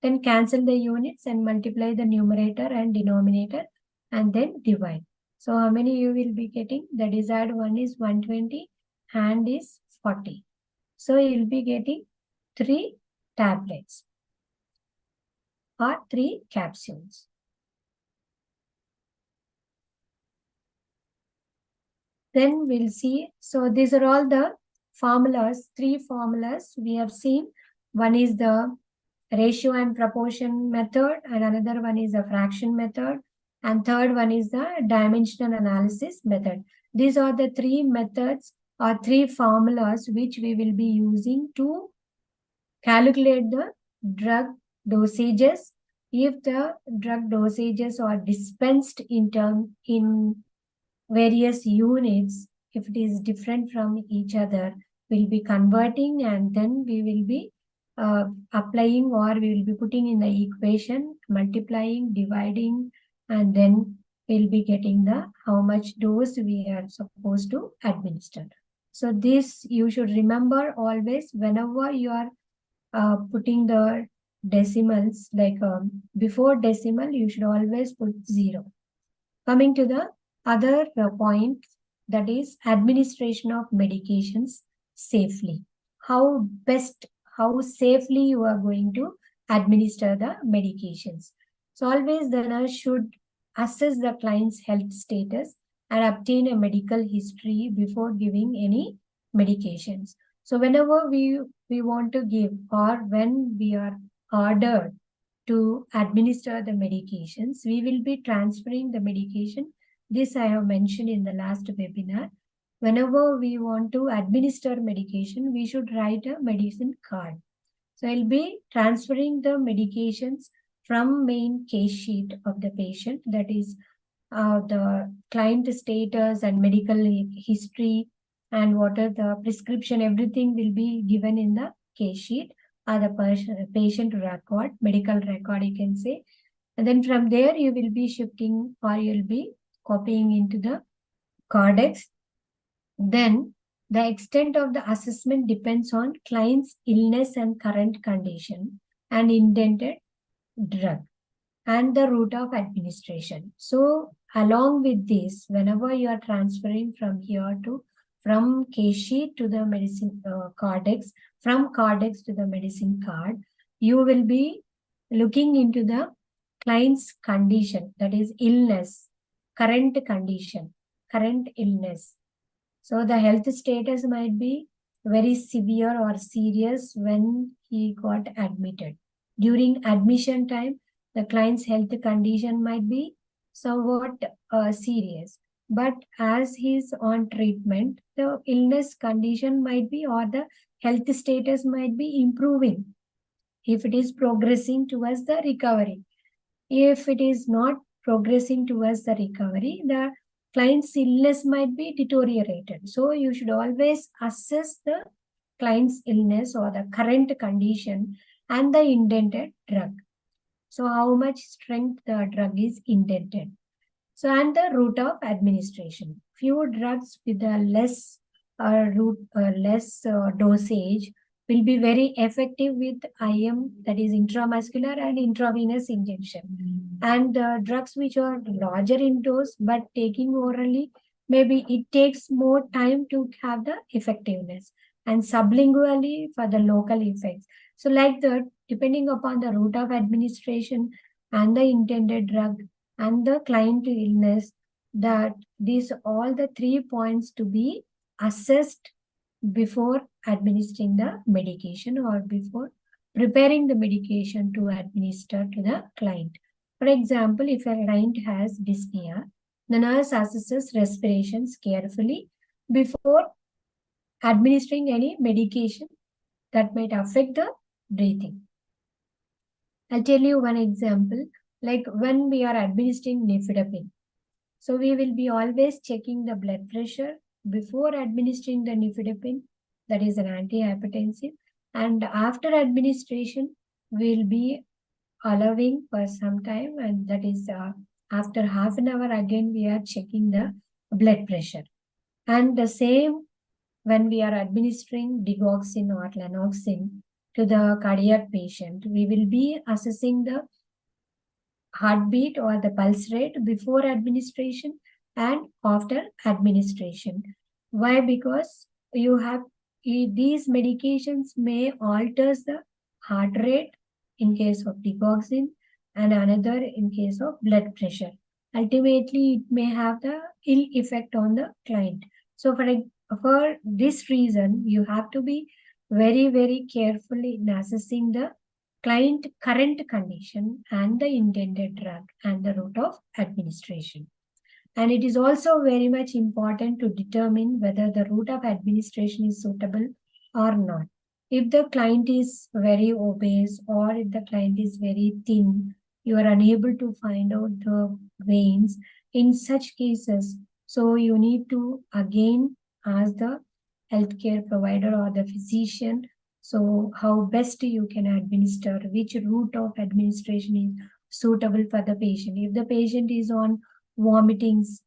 Then cancel the units and multiply the numerator and denominator and then divide. So how many you will be getting? The desired one is 120, hand is 40. So you will be getting 3 tablets or 3 capsules. Then we'll see. So these are all the formulas, 3 formulas we have seen. One is the ratio and proportion method, and another one is the fraction method, and third one is the dimensional analysis method. These are the 3 methods or 3 formulas which we will be using to calculate the drug dosages. If the drug dosages are dispensed in various units, if it is different from each other, we'll be converting and then we will be applying, or we will be putting in the equation, multiplying, dividing, and then we'll be getting the how much dose we are supposed to administer. So this you should remember always whenever you are putting the decimals, like before decimal, you should always put 0. Coming to the other point, that is administration of medications safely. How best, how safely you are going to administer the medications. So always the nurse should assess the client's health status and obtain a medical history before giving any medications. So whenever we want to give, or when we are ordered to administer the medications, we will be transferring the medication. This I have mentioned in the last webinar. Whenever we want to administer medication, we should write a medicine card. So I'll be transferring the medications from main case sheet of the patient, that is the client status and medical history and what are the prescription, everything will be given in the case sheet or the patient record, medical record, you can say. And then from there, you will be shifting or you'll be copying into the Cardex. Then the extent of the assessment depends on client's illness and current condition and intended drug and the route of administration. So along with this, whenever you are transferring from here to from case sheet to the medicine Cardex, from Cardex to the medicine card, you will be looking into the client's condition, that is illness, current condition, current illness. So the health status might be very severe or serious when he got admitted. During admission time, the client's health condition might be somewhat serious. But as he's on treatment, the illness condition might be, or the health status might be improving if it is progressing towards the recovery. If it is not progressing towards the recovery, the client's illness might be deteriorated. So you should always assess the client's illness or the current condition and the intended drug. So how much strength the drug is intended. So and the route of administration. Few drugs with a less dosage will be very effective with IM, that is intramuscular and intravenous injection. And drugs which are larger in dose but taking orally, maybe it takes more time to have the effectiveness, and sublingually for the local effects. So like that, depending upon the route of administration and the intended drug and the client illness, that these all the 3 points to be assessed before administering the medication or before preparing the medication to administer to the client. For example, if a client has dyspnea, the nurse assesses respirations carefully before administering any medication that might affect the breathing. I'll tell you one example, like when we are administering nifedipine. So we will be always checking the blood pressure before administering the nifedipine, that is an antihypertensive. And after administration, we'll be allowing for some time, and that is after half an hour again we are checking the blood pressure. And the same when we are administering digoxin or lanoxin to the cardiac patient, we will be assessing the heartbeat or the pulse rate before administration and after administration. Why? Because you have these medications may alter the heart rate in case of digoxin and another in case of blood pressure. Ultimately, it may have the ill effect on the client. So for this reason, you have to be very, very carefully in assessing the client current condition and the intended drug and the route of administration. And it is also very much important to determine whether the route of administration is suitable or not. If the client is very obese or if the client is very thin, you are unable to find out the veins. In such cases, so you need to again ask the healthcare provider or the physician, so how best you can administer, which route of administration is suitable for the patient. If the patient is on vomitings,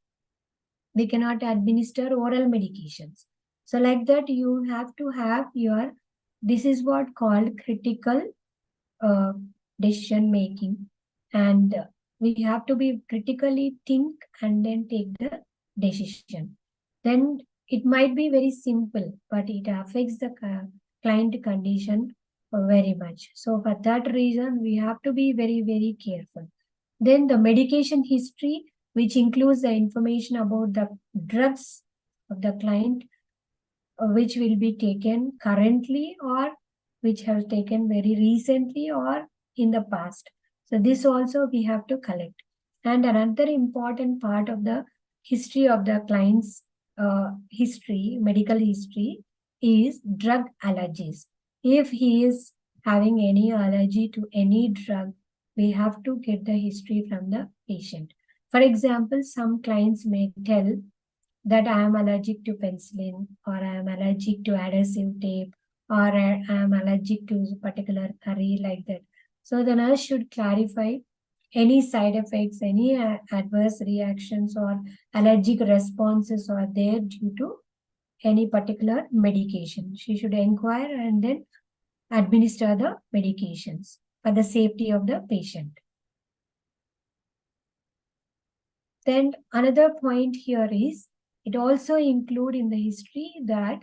we cannot administer oral medications. So like that, you have to have your, this is what called critical uh, decision making. And we have to be critically think and then take the decision. Then it might be very simple, but it affects the client condition very much. So for that reason, we have to be very, very careful. Then the medication history, which includes the information about the drugs of the client, which will be taken currently or which have taken very recently or in the past. So this also we have to collect. And another important part of the history of the client's history, medical history, is drug allergies. If he is having any allergy to any drug, we have to get the history from the patient. For example, some clients may tell that I am allergic to penicillin, or I am allergic to adhesive tape, or I am allergic to particular curry, like that. So the nurse should clarify any side effects, any adverse reactions or allergic responses are there due to any particular medication. She should inquire and then administer the medications for the safety of the patient. Then another point here is, it also include in the history that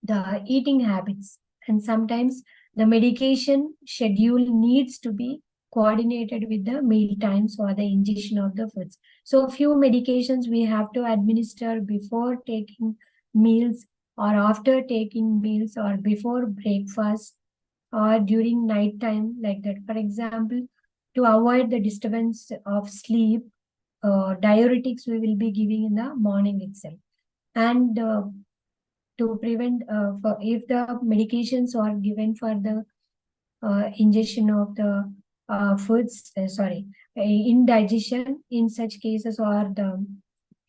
the eating habits, and sometimes the medication schedule needs to be coordinated with the meal times or the ingestion of the foods. So few medications we have to administer before taking meals or after taking meals or before breakfast or during night time, like that. For example, to avoid the disturbance of sleep, diuretics we will be giving in the morning itself. And to prevent, for if the medications are given for the ingestion of the foods, indigestion, in such cases, or the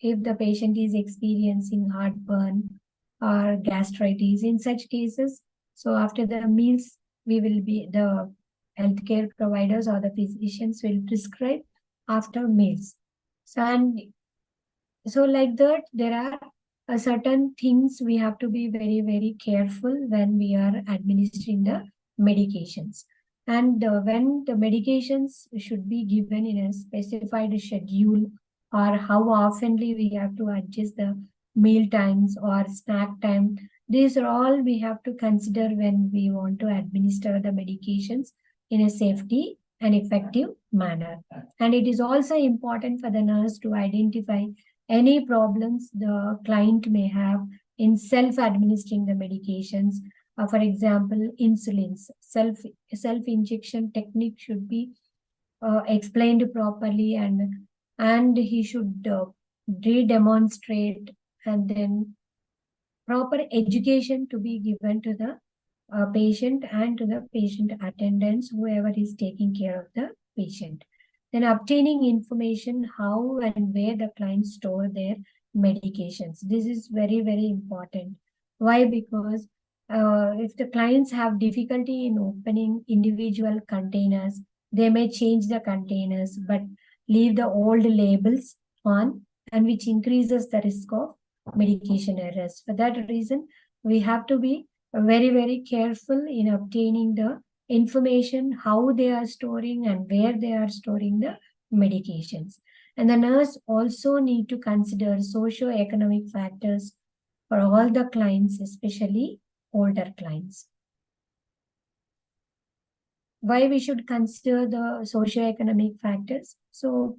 if the patient is experiencing heartburn or gastritis, in such cases, so after the meals, we will be, the healthcare providers or the physicians will prescribe after meals. So, and so like that, there are certain things we have to be very, very careful when we are administering the medications. And when the medications should be given in a specified schedule, or how oftenly we have to adjust the meal times or snack time, these are all we have to consider when we want to administer the medications in a safety and effective manner. And it is also important for the nurse to identify any problems the client may have in self-administering the medications. For example, insulins, self-injection technique should be explained properly, and he should re-demonstrate, and then proper education to be given to the patient and to the patient attendants, whoever is taking care of the patient. Then obtaining information how and where the clients store their medications. This is very, very important. Why? Because if the clients have difficulty in opening individual containers, they may change the containers but leave the old labels on, and which increases the risk of medication errors. For that reason, we have to be very, very careful in obtaining the information, how they are storing and where they are storing the medications. And the nurse also need to consider socio-economic factors for all the clients, especially older clients. Why we should consider the socio-economic factors? So,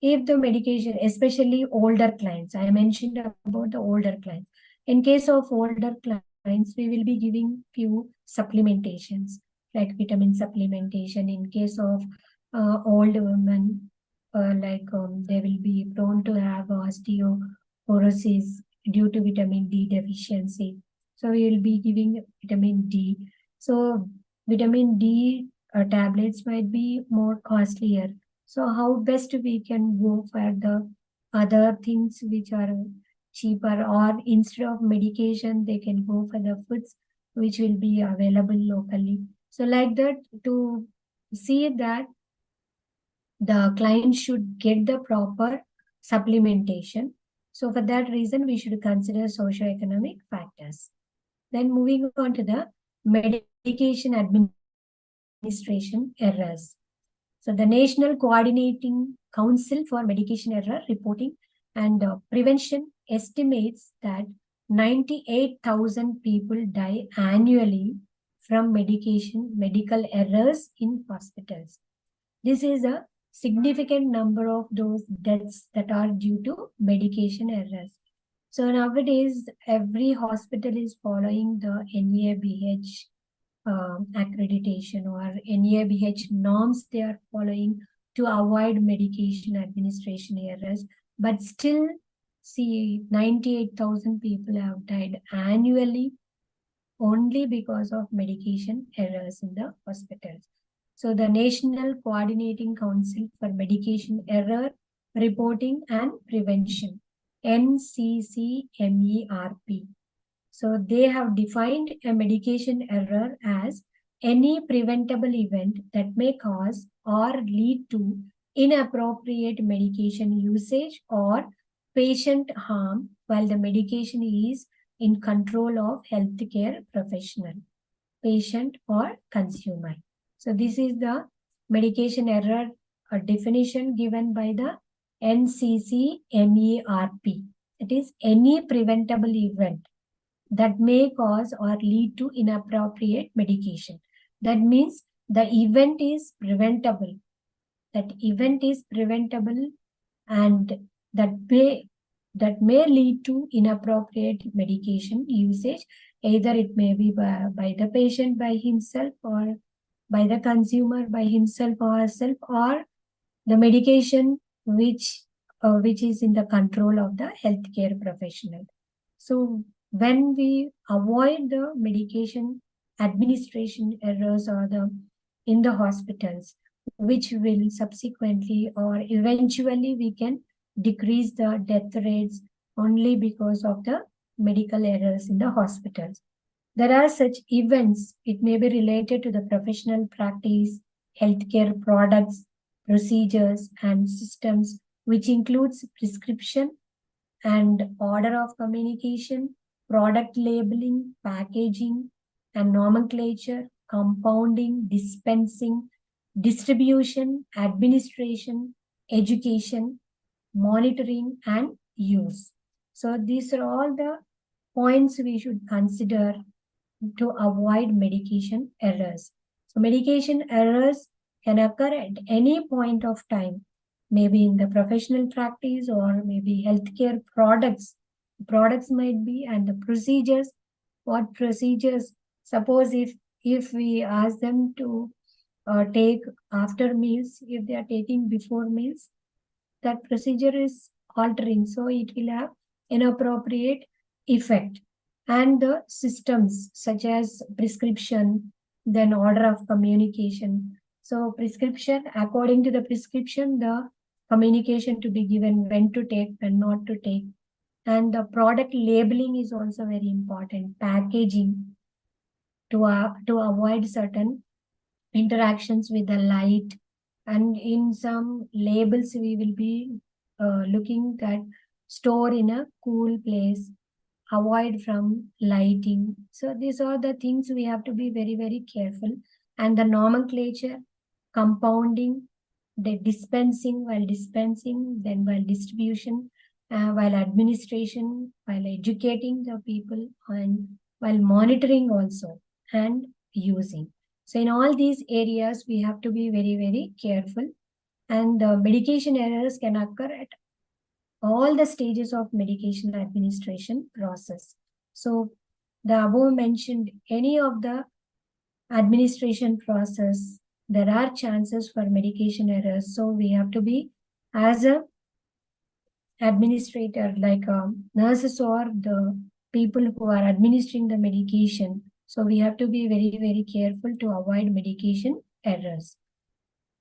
if the medication, especially older clients, I mentioned about the older clients. In case of older clients, we will be giving few supplementations, like vitamin supplementation. In case of old women, they will be prone to have osteoporosis due to vitamin D deficiency. So we will be giving vitamin D. So vitamin D tablets might be more costlier. So how best we can go for the other things which are cheaper, or instead of medication, they can go for the foods which will be available locally. So like that, to see that the client should get the proper supplementation. So for that reason, we should consider socioeconomic factors. Then moving on to the medication administration errors. So the National Coordinating Council for Medication Error Reporting and Prevention estimates that 98,000 people die annually from medical errors in hospitals. This is a significant number of those deaths that are due to medication errors. So nowadays, every hospital is following the NABH accreditation or NABH norms they are following to avoid medication administration errors. But still, see, 98,000 people have died annually only because of medication errors in the hospitals. So the National Coordinating Council for Medication Error Reporting and Prevention, NCCMERP. So they have defined a medication error as any preventable event that may cause or lead to inappropriate medication usage or patient harm while the medication is in control of healthcare professional, patient or consumer. So this is the medication error definition given by the NCCMERP. It is any preventable event that may cause or lead to inappropriate medication. That means the event is preventable. That event is preventable, and that may lead to inappropriate medication usage. Either it may be by the patient by himself, or by the consumer by himself or herself, or the medication which is in the control of the healthcare professional. So when we avoid the medication administration errors or in the hospitals, which will subsequently or eventually we can decrease the death rates only because of the medical errors in the hospitals. There are such events. It may be related to the professional practice, healthcare products, procedures, and systems, which includes prescription and order of communication, product labeling, packaging, and nomenclature, compounding, dispensing, distribution, administration, education, monitoring, and use. So these are all the points we should consider to avoid medication errors. So medication errors can occur at any point of time, maybe in the professional practice or maybe healthcare products. Products might be, and the procedures. What procedures? Suppose if we ask them to take after meals, if they are taking before meals, that procedure is altering, so it will have inappropriate effect. And the systems such as prescription, then order of communication. So prescription, according to the prescription, the communication to be given, when to take, when not to take. And the product labeling is also very important. Packaging to avoid certain interactions with the light. And in some labels, we will be looking at store in a cool place, avoid from lighting. So these are the things we have to be very, very careful. And the nomenclature, compounding, the dispensing, then while distribution, while administration, while educating the people, and while monitoring also, and using. So in all these areas, we have to be very, very careful. And the medication errors can occur at all the stages of medication administration process. So the above mentioned any of the administration process, there are chances for medication errors. So we have to be, as a administrator, like nurses or the people who are administering the medication. So we have to be very, very careful to avoid medication errors.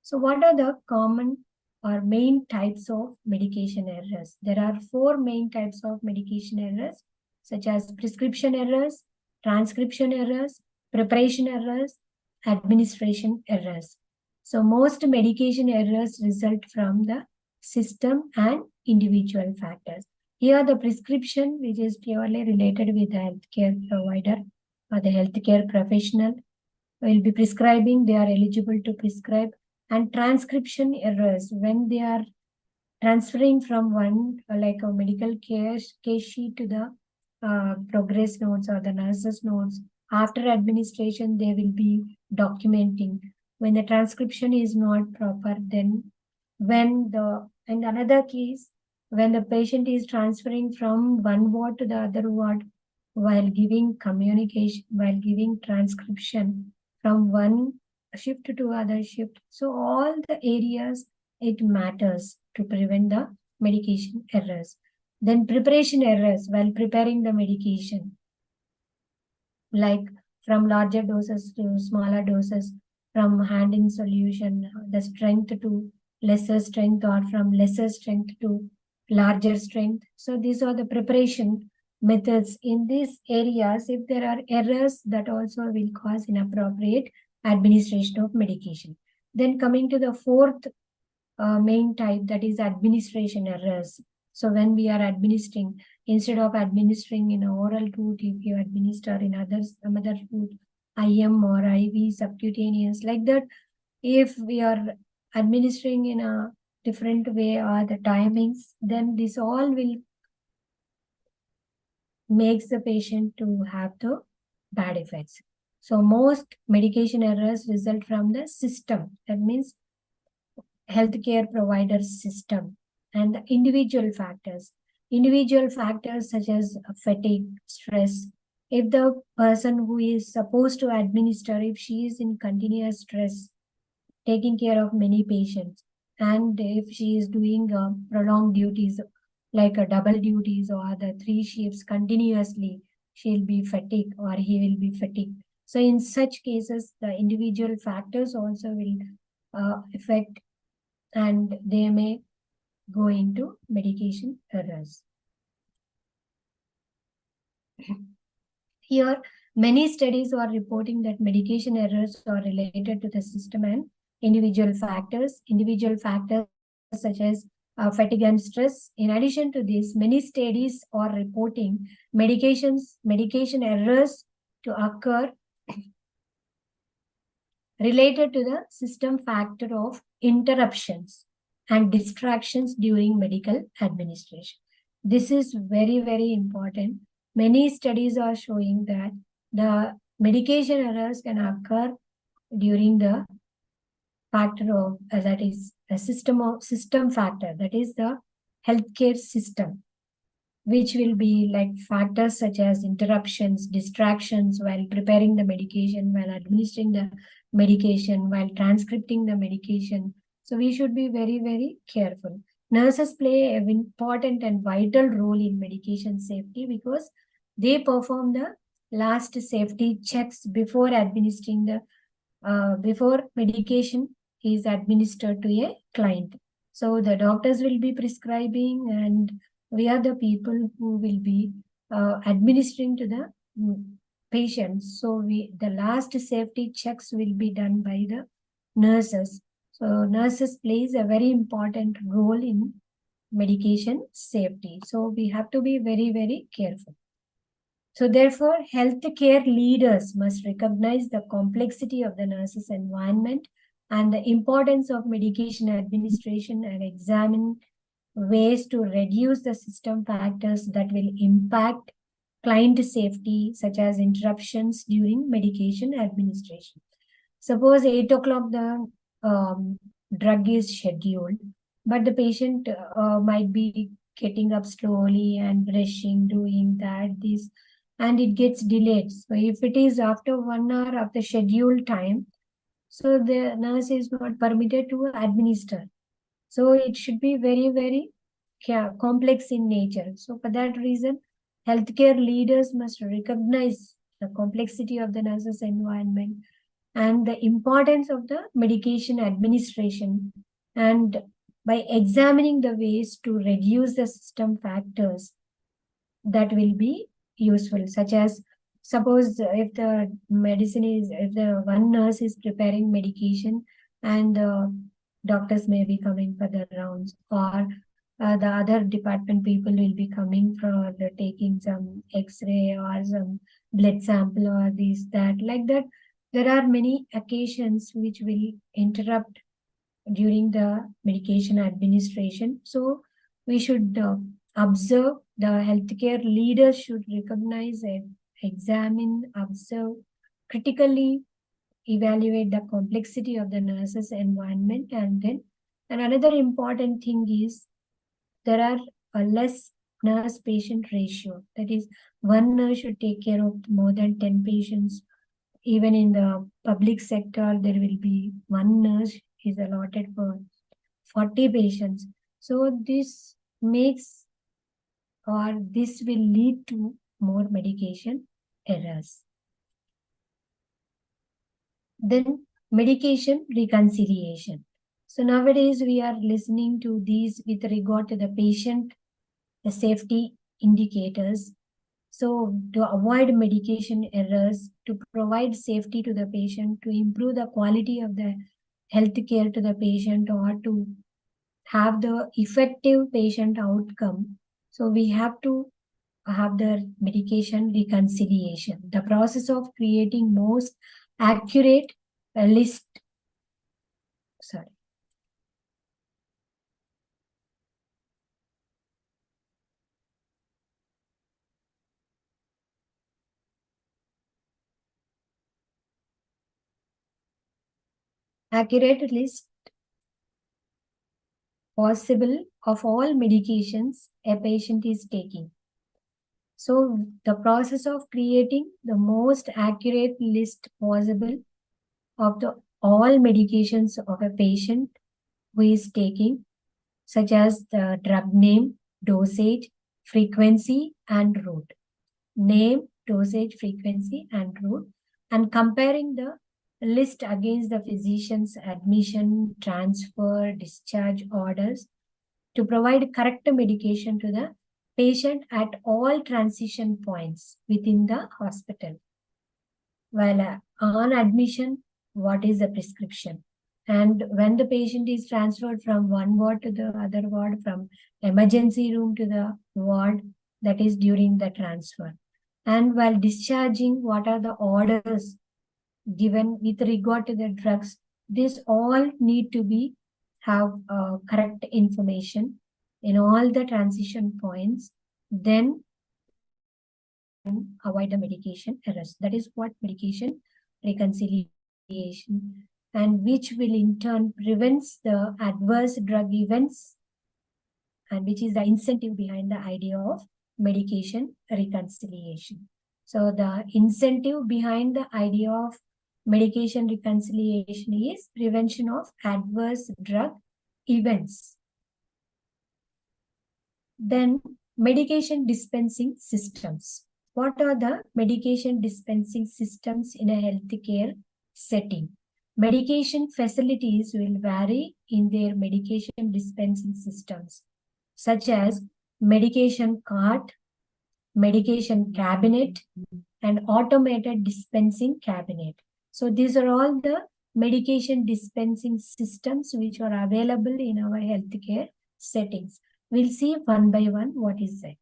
So what are the common or main types of medication errors? There are 4 main types of medication errors, such as prescription errors, transcription errors, preparation errors, administration errors. So most medication errors result from the system and individual factors. Here the prescription, which is purely related with the healthcare provider or the healthcare professional, will be prescribing, they are eligible to prescribe. And transcription errors, when they are transferring from one like a medical case sheet to the progress notes or the nurse's notes, after administration they will be documenting. When the transcription is not proper, then in another case, when the patient is transferring from one ward to the other ward, while giving communication, while giving transcription from one shift to other shift. So all the areas it matters to prevent the medication errors. Then preparation errors while preparing the medication, like from larger doses to smaller doses, from hand in solution, the strength to lesser strength, or from lesser strength to larger strength. So these are the preparation methods. In these areas, if there are errors, that also will cause inappropriate administration of medication. Then coming to the fourth main type, that is administration errors. So when we are administering, instead of administering in oral route, if you administer in some other route, IM or IV subcutaneous, like that, if we are administering in a different way or the timings, then this all will makes the patient to have the bad effects. So most medication errors result from the system. That means healthcare provider system and the individual factors. Individual factors such as fatigue, stress. If the person who is supposed to administer, if she is in continuous stress, taking care of many patients, and if she is doing prolonged duties like a double duties or the 3 shifts continuously, she'll be fatigued or he will be fatigued. So in such cases, the individual factors also will affect, and they may go into medication errors. Here, many studies are reporting that medication errors are related to the system and individual factors. Individual factors such as fatigue and stress. In addition to this, many studies are reporting medication errors to occur related to the system factor of interruptions and distractions during medical administration. This is very, very important. Many studies are showing that the medication errors can occur during the factor of that is a system factor, that is the healthcare system, which will be like factors such as interruptions, distractions while preparing the medication, while administering the medication, while transcripting the medication. So we should be very, very careful. Nurses play an important and vital role in medication safety because they perform the last safety checks before administering the before medication is administered to a client. So the doctors will be prescribing, and we are the people who will be administering to the patients. So the last safety checks will be done by the nurses. So nurses plays a very important role in medication safety. So we have to be very, very careful. So therefore, healthcare leaders must recognize the complexity of the nurse's environment and the importance of medication administration and examine ways to reduce the system factors that will impact client safety, such as interruptions during medication administration. Suppose 8 o'clock the drug is scheduled, but the patient might be getting up slowly and brushing, doing that, this, and it gets delayed. So if it is after 1 hour of the scheduled time, so the nurse is not permitted to administer. So it should be very, very complex in nature. So for that reason, Healthcare leaders must recognize the complexity of the nurses' environment and the importance of the medication administration, and by examining the ways to reduce the system factors that will be useful, such as suppose if the medicine is, if the one nurse is preparing medication and the doctors may be coming for the rounds, or the other department people will be coming for taking some x-ray or some blood sample or this that, like that, there are many occasions which will interrupt during the medication administration. So we should observe, the healthcare leaders should recognize and examine, observe, critically evaluate the complexity of the nurses environment. And another important thing is there are a less nurse patient ratio, that is one nurse should take care of more than 10 patients. Even in the public sector, there will be one nurse is allotted for 40 patients. So this makes, or this will lead to more medication errors. Then medication reconciliation. So nowadays we are listening to these with regard to the patient, the safety indicators. So to avoid medication errors, to provide safety to the patient, to improve the quality of the health care to the patient, or to have the effective patient outcome, so we have to have the medication reconciliation, the process of creating most accurate list, sorry, accurate list possible of all medications a patient is taking. So the process of creating the most accurate list possible of the all medications of a patient who is taking, such as the drug name, dosage, frequency, and route. Name, dosage, frequency, and route, and comparing the list against the physician's admission, transfer, discharge orders to provide correct medication to the patient at all transition points within the hospital. While on admission, what is the prescription? And when the patient is transferred from one ward to the other ward, from emergency room to the ward, that is during the transfer. And while discharging, what are the orders given with regard to the drugs? This all need to be have correct information in all the transition points. Then avoid the medication errors. That is what medication reconciliation, and which will in turn prevents the adverse drug events, and which is the incentive behind the idea of medication reconciliation. So the incentive behind the idea of medication reconciliation is prevention of adverse drug events. Then medication dispensing systems. What are the medication dispensing systems in a healthcare setting? Medication facilities will vary in their medication dispensing systems, such as medication cart, medication cabinet, and automated dispensing cabinet. So these are all the medication dispensing systems which are available in our healthcare settings. We'll see one by one what is that.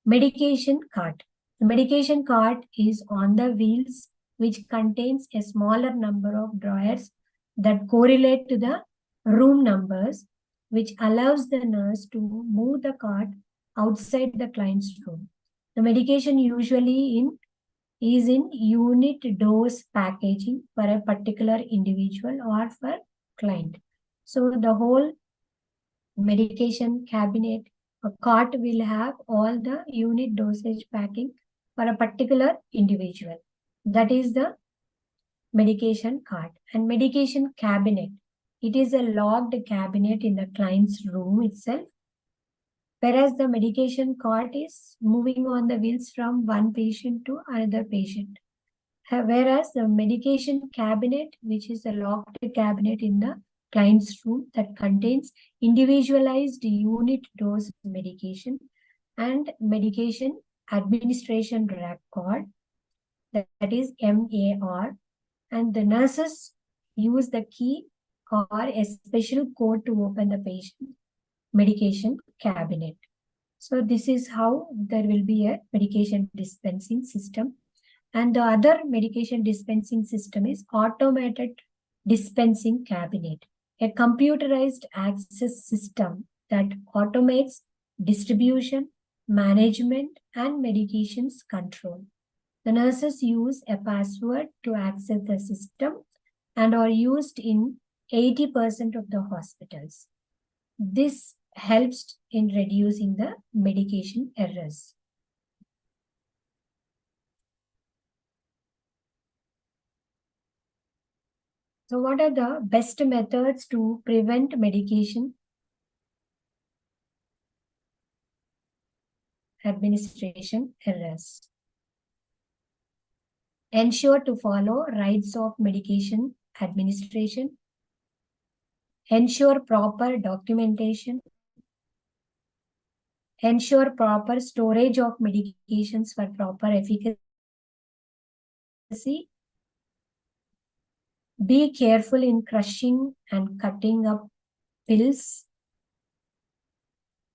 Medication cart. The medication cart is on the wheels, which contains a smaller number of drawers that correlate to the room numbers, which allows the nurse to move the cart outside the client's room. The medication usually is in unit dose packaging for a particular individual or for client. So the whole medication cabinet, a cart will have all the unit dosage packing for a particular individual. That is the medication cart. And medication cabinet, it is a locked cabinet in the client's room itself, whereas the medication cart is moving on the wheels from one patient to another patient. Whereas the medication cabinet, which is a locked cabinet in the client's room that contains individualized unit dose medication and medication administration record, that is MAR, and the nurses use the key or a special code to open the patient medication cabinet. So this is how there will be a medication dispensing system. And the other medication dispensing system is automated dispensing cabinet, a computerized access system that automates distribution, management, and medications control. The nurses use a password to access the system and are used in 80% of the hospitals. This helps in reducing the medication errors. So what are the best methods to prevent medication administration errors? Ensure to follow rights of medication administration. Ensure proper documentation. Ensure proper storage of medications for proper efficacy. Be careful in crushing and cutting up pills.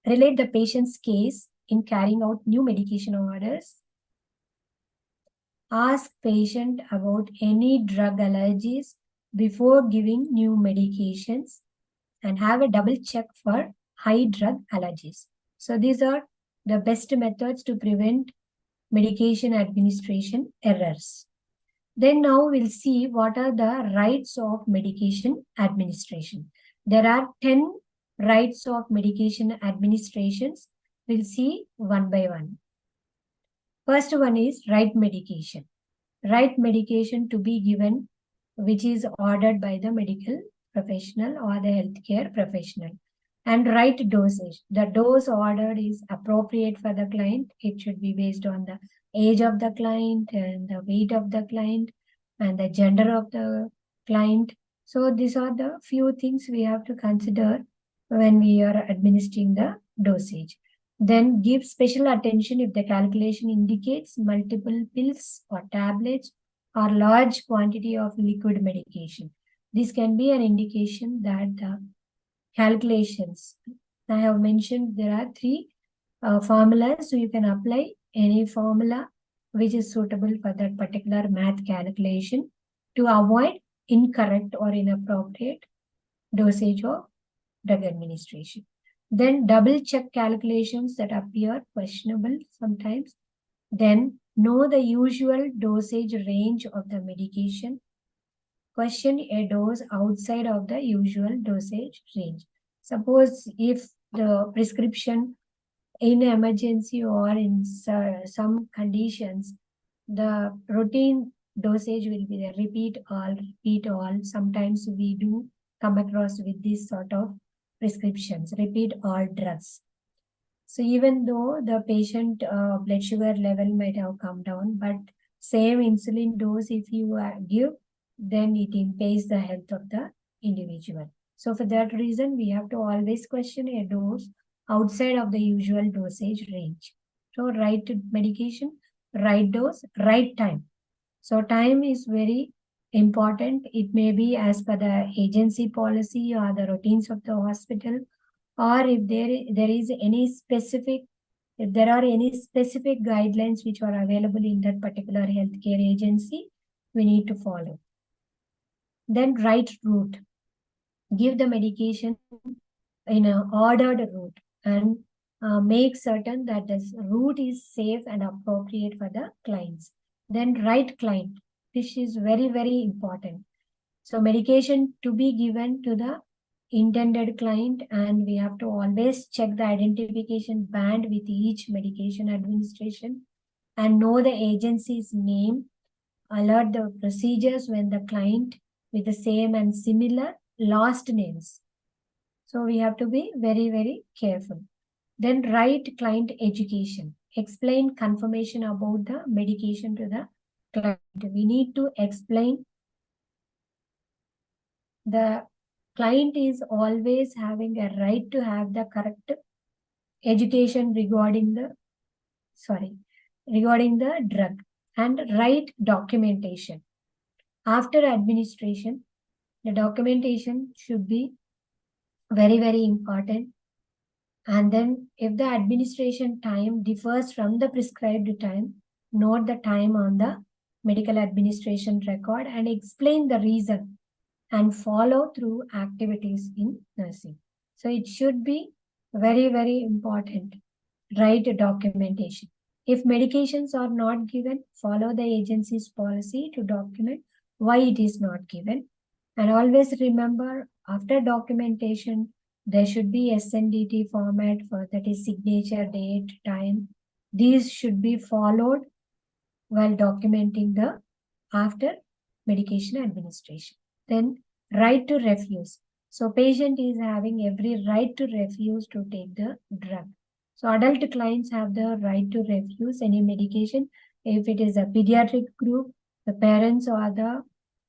Relate the patient's case in carrying out new medication orders. Ask patient about any drug allergies before giving new medications and have a double check for high drug allergies. So these are the best methods to prevent medication administration errors. Then now we'll see what are the rights of medication administration. There are 10 rights of medication administrations. We'll see one by one. First one is right medication. Right medication to be given, which is ordered by the medical professional or the healthcare professional. And right dosage. The dose ordered is appropriate for the client. It should be based on the age of the client and the weight of the client and the gender of the client. So these are the few things we have to consider when we are administering the dosage. Then give special attention if the calculation indicates multiple pills or tablets or large quantity of liquid medication. This can be an indication that the calculations. I have mentioned there are three formulas, so you can apply any formula which is suitable for that particular math calculation to avoid incorrect or inappropriate dosage of drug administration. Then double check calculations that appear questionable sometimes. Then know the usual dosage range of the medication. Question a dose outside of the usual dosage range. Suppose if the prescription in emergency or in some conditions, the routine dosage will be the repeat all. Sometimes we do come across with this sort of prescriptions, repeat all drugs. So even though the patient blood sugar level might have come down, but same insulin dose if you give, then it impairs the health of the individual. So for that reason, we have to always question a dose outside of the usual dosage range. So right medication, right dose, right time. So time is very important. It may be as per the agency policy or the routines of the hospital, or if there is any specific, if there are any specific guidelines which are available in that particular healthcare agency, we need to follow. Then right route. Give the medication in an ordered route and make certain that this route is safe and appropriate for the clients. Then right client. This is very, very important. So medication to be given to the intended client, and we have to always check the identification band with each medication administration and know the agency's name, alert the procedures when the client with the same and similar last names. So we have to be very, very careful. Then write client education. Explain confirmation about the medication to the client. We need to explain. The client is always having a right to have the correct education regarding the drug, and write documentation. After administration, the documentation should be very, very important. And then if the administration time differs from the prescribed time, note the time on the medical administration record and explain the reason and follow through activities in nursing. So it should be very, very important. Write documentation. If medications are not given, follow the agency's policy to document why it is not given. And always remember, after documentation, there should be SNDT format for that is signature, date, time. These should be followed while documenting the after medication administration. Then right to refuse. So patient is having every right to refuse to take the drug. So adult clients have the right to refuse any medication. If it is a pediatric group, the parents or the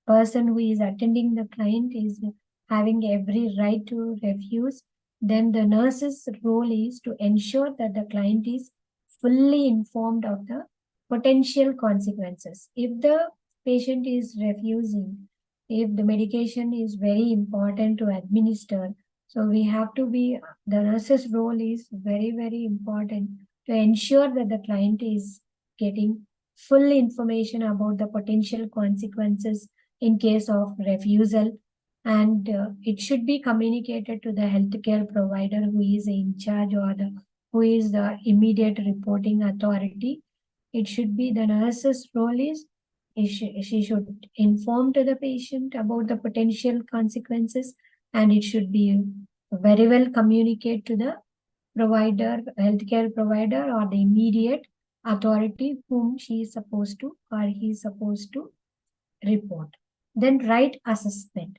person who is attending the client is having every right to refuse. Then the nurse's role is to ensure that the client is fully informed of the potential consequences. If the patient is refusing, if the medication is very important to administer, so we have to be, the nurse's role is very, very important to ensure that the client is getting full information about the potential consequences in case of refusal. And it should be communicated to the healthcare provider who is in charge or who is the immediate reporting authority. It should be the nurse's role is she should inform to the patient about the potential consequences, and it should be very well communicate to the provider, healthcare provider, or the immediate authority whom she is supposed to or he is supposed to report. Then write assessment.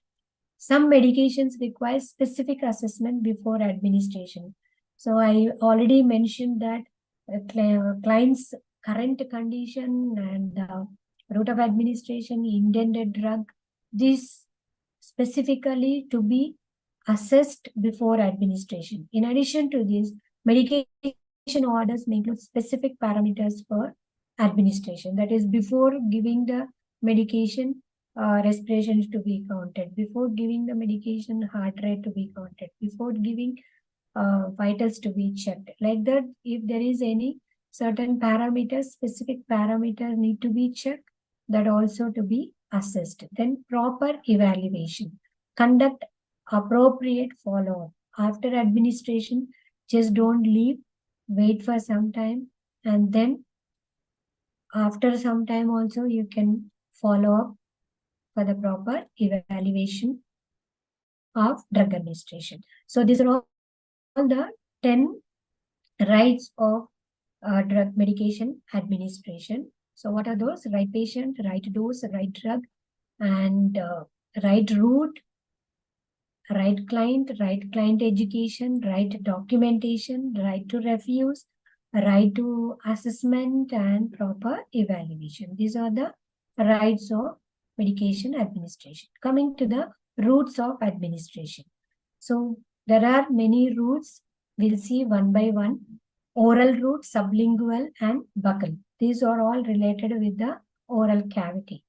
Some medications require specific assessment before administration. So I already mentioned that client's current condition and route of administration, intended drug, this specifically to be assessed before administration. In addition to this, medication orders may include specific parameters for administration. That is, before giving the medication, respiration to be counted. Before giving the medication, heart rate to be counted. Before giving vitals to be checked. Like that, if there is any certain parameters, specific parameters need to be checked, that also to be assessed. Then proper evaluation. Conduct appropriate follow-up. After administration, just don't leave, wait for some time, and then after some time also you can follow up for the proper evaluation of drug administration. So these are all the 10 rights of drug medication administration. So what are those? Right patient, right dose, right drug, and right route, right client education, right documentation, right to refuse, right to assessment, and proper evaluation. These are the rights of medication administration. Coming to the routes of administration. So there are many routes. We'll see one by one. Oral route, sublingual, and buccal. These are all related with the oral cavity.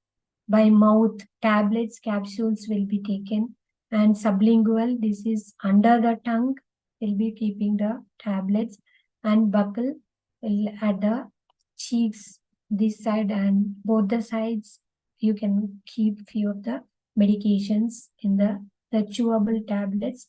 By mouth, tablets, capsules will be taken, and sublingual, this is under the tongue, will be keeping the tablets, and buccal will at the cheeks, this side and both the sides, you can keep few of the medications in the chewable tablets.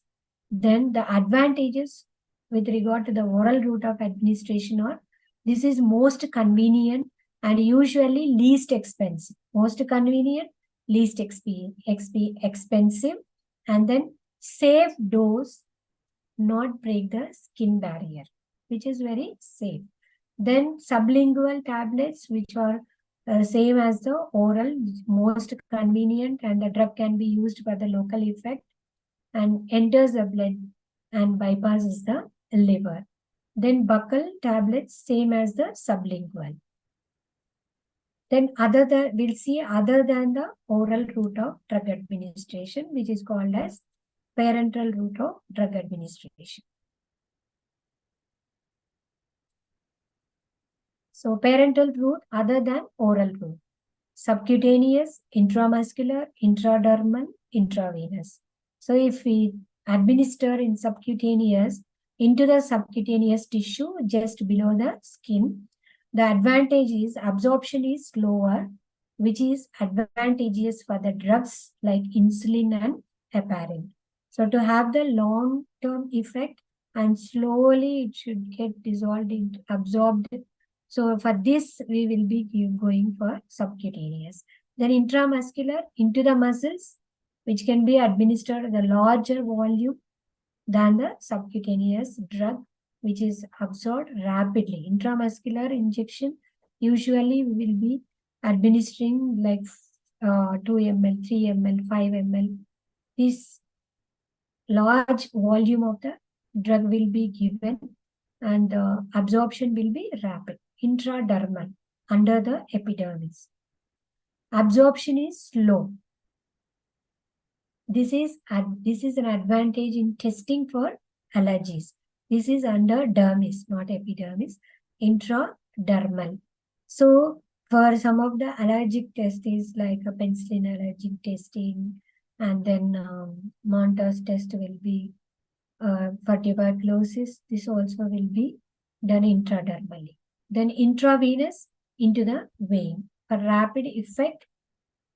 Then the advantages with regard to the oral route of administration are, this is most convenient and usually least expensive. Most convenient, least expensive, and then safe dose, not break the skin barrier, which is very safe. Then sublingual tablets, which are same as the oral, most convenient, and the drug can be used for the local effect and enters the blood and bypasses the liver. Then buccal tablets, same as the sublingual. Then we'll see other than the oral route of drug administration, which is called as parenteral route of drug administration. So parenteral route other than oral route. Subcutaneous, intramuscular, intradermal, intravenous. So if we administer in subcutaneous, into the subcutaneous tissue just below the skin, the advantage is absorption is slower, which is advantageous for the drugs like insulin and heparin. So to have the long-term effect, and slowly it should get dissolved into absorbed. So for this, we will be going for subcutaneous. Then intramuscular, into the muscles, which can be administered at a larger volume than the subcutaneous drug, which is absorbed rapidly. Intramuscular injection, usually we will be administering like 2 ml, 3 ml, 5 ml. This large volume of the drug will be given and the absorption will be rapid. Intradermal, under the epidermis. Absorption is slow. This is an advantage in testing for allergies. This is under dermis, not epidermis. Intradermal. So for some of the allergic tests is like a penicillin allergic testing, and then Montas test will be for tuberculosis. This also will be done intradermally. Then intravenous, into the vein. For rapid effect,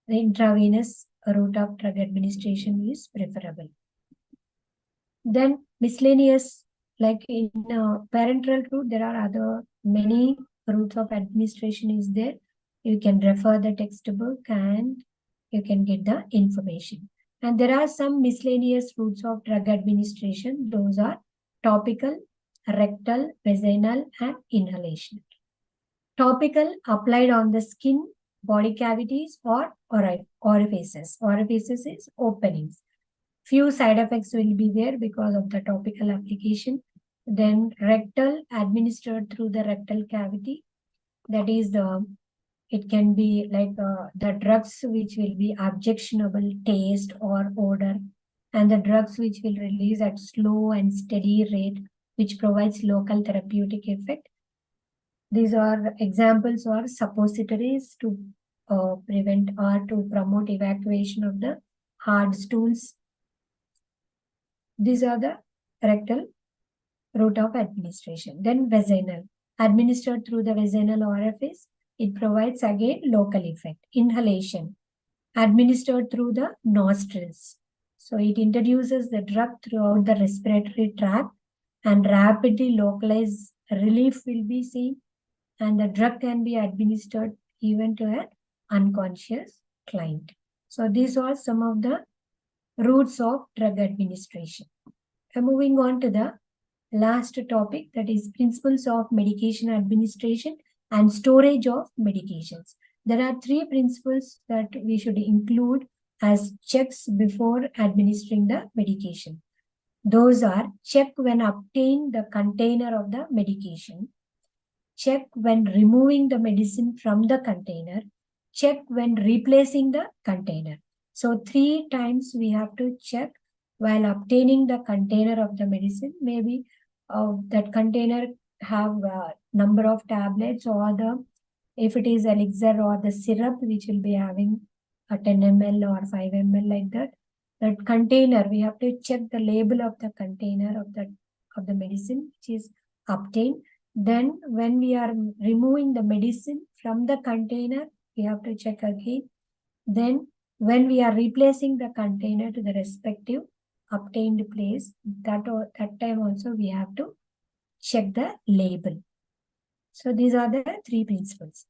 the intravenous route of drug administration is preferable. Then miscellaneous, like in parenteral route, there are many routes of administration is there. You can refer the textbook and you can get the information. And there are some miscellaneous routes of drug administration. Those are topical, rectal, vaginal, and inhalation. Topical, applied on the skin, body cavities, or orifices. Orifices is openings. Few side effects will be there because of the topical application. Then rectal, administered through the rectal cavity. That is it can be like the drugs which will be objectionable taste or odor, and the drugs which will release at slow and steady rate, which provides local therapeutic effect. These are examples or suppositories to prevent or to promote evacuation of the hard stools. These are the rectal route of administration. Then vaginal, administered through the vaginal orifice. It provides again local effect. Inhalation, administered through the nostrils. So it introduces the drug throughout the respiratory tract and rapidly localized relief will be seen, and the drug can be administered even to an unconscious client. So these are some of the routes of drug administration. Moving on to the last topic, that is principles of medication administration and storage of medications. There are 3 principles that we should include as checks before administering the medication. Those are: check when obtaining the container of the medication, check when removing the medicine from the container, check when replacing the container. So 3 times we have to check while obtaining the container of the medicine. Maybe that container have a number of tablets, or if it is elixir or the syrup, which will be having a 10 ml or 5 ml like that. That container, we have to check the label of the container of the medicine which is obtained. Then when we are removing the medicine from the container, we have to check again. Then when we are replacing the container to the respective obtained place, that time also we have to check the label. So these are the 3 principles.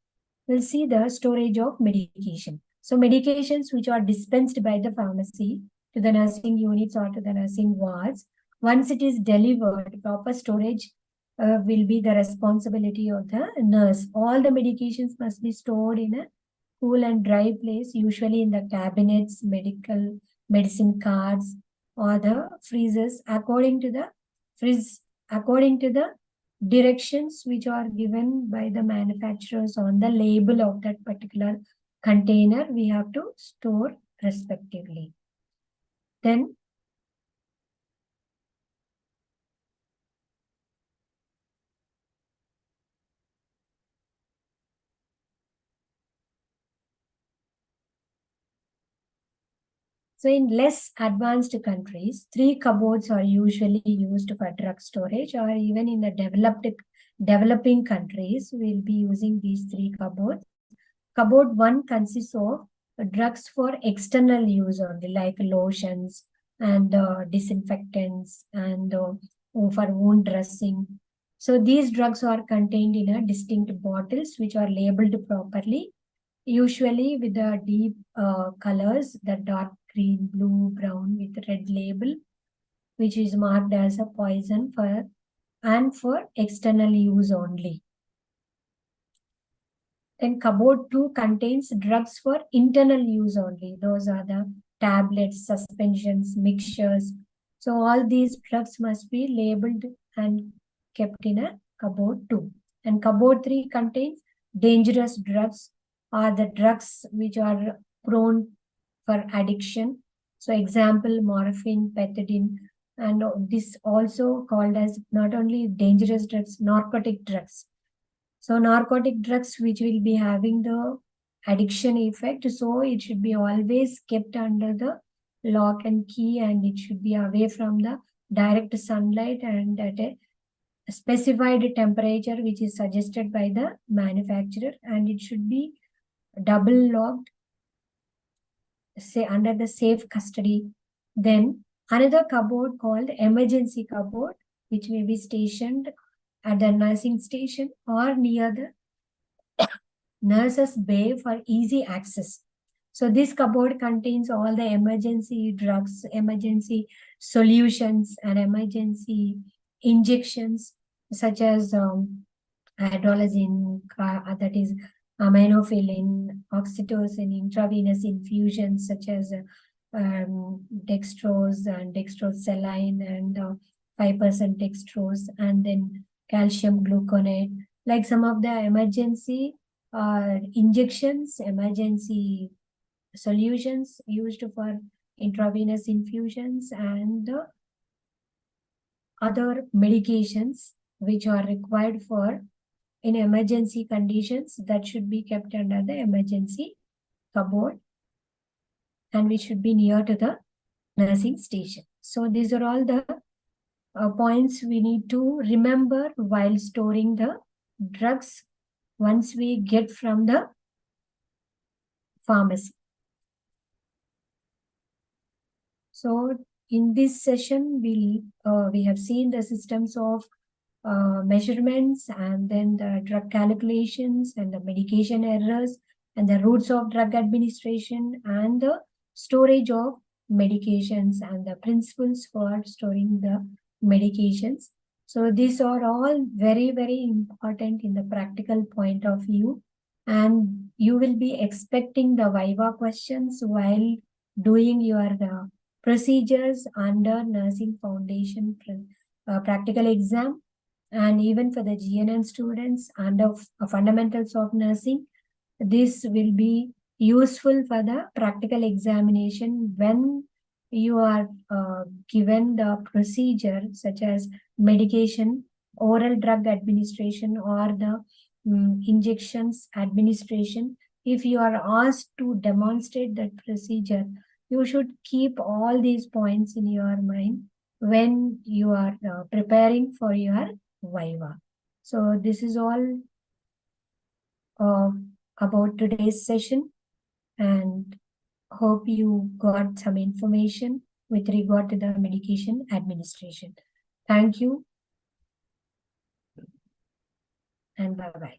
We'll see the storage of medication. So medications which are dispensed by the pharmacy to the nursing units or to the nursing wards, once it is delivered, proper storage will be the responsibility of the nurse. All the medications must be stored in a cool and dry place, usually in the cabinets, medicine cards, or the freezers, according to the directions which are given by the manufacturers on the label of that particular container we have to store respectively. Then so in less advanced countries, 3 cupboards are usually used for drug storage, or even in the developing countries, we'll be using these 3 cupboards. Cupboard 1 consists of drugs for external use only, like lotions and disinfectants and for wound dressing. So these drugs are contained in a distinct bottles which are labeled properly, usually with the deep colors, the dark green, blue, brown with red label, which is marked as a poison for external use only. Then cupboard 2 contains drugs for internal use only. Those are the tablets, suspensions, mixtures. So all these drugs must be labeled and kept in a cupboard 2. And cupboard 3 contains dangerous drugs, or the drugs which are prone for addiction. So example, morphine, pethidine, and this also called as not only dangerous drugs, narcotic drugs. So narcotic drugs which will be having the addiction effect, so it should be always kept under the lock and key, and it should be away from the direct sunlight and at a specified temperature which is suggested by the manufacturer, and it should be double locked, say under the safe custody. Then another cupboard called emergency cupboard, which may be stationed at the nursing station or near the nurse's bay for easy access. So this cupboard contains all the emergency drugs, emergency solutions, and emergency injections such as hydralazine, that is aminophylline, oxytocin, intravenous infusions such as dextrose and dextrosaline and 5% dextrose, and then calcium gluconate, like some of the emergency injections, emergency solutions used for intravenous infusions, and other medications which are required for in emergency conditions that should be kept under the emergency cupboard, and which should be near to the nursing station. So these are all the points we need to remember while storing the drugs once we get from the pharmacy. So in this session, we have seen the systems of measurements, and then the drug calculations and the medication errors and the routes of drug administration and the storage of medications and the principles for storing the medications. So these are all very, very important in the practical point of view, and you will be expecting the Viva questions while doing your procedures under Nursing Foundation practical exam. And even for the GNN students under fundamentals of nursing, this will be useful for the practical examination when you are given the procedure such as medication, oral drug administration, or the injections administration. If you are asked to demonstrate that procedure, you should keep all these points in your mind when you are preparing for your Viva. So this is all about today's session, and hope you got some information with regard to the medication administration. Thank you and bye-bye.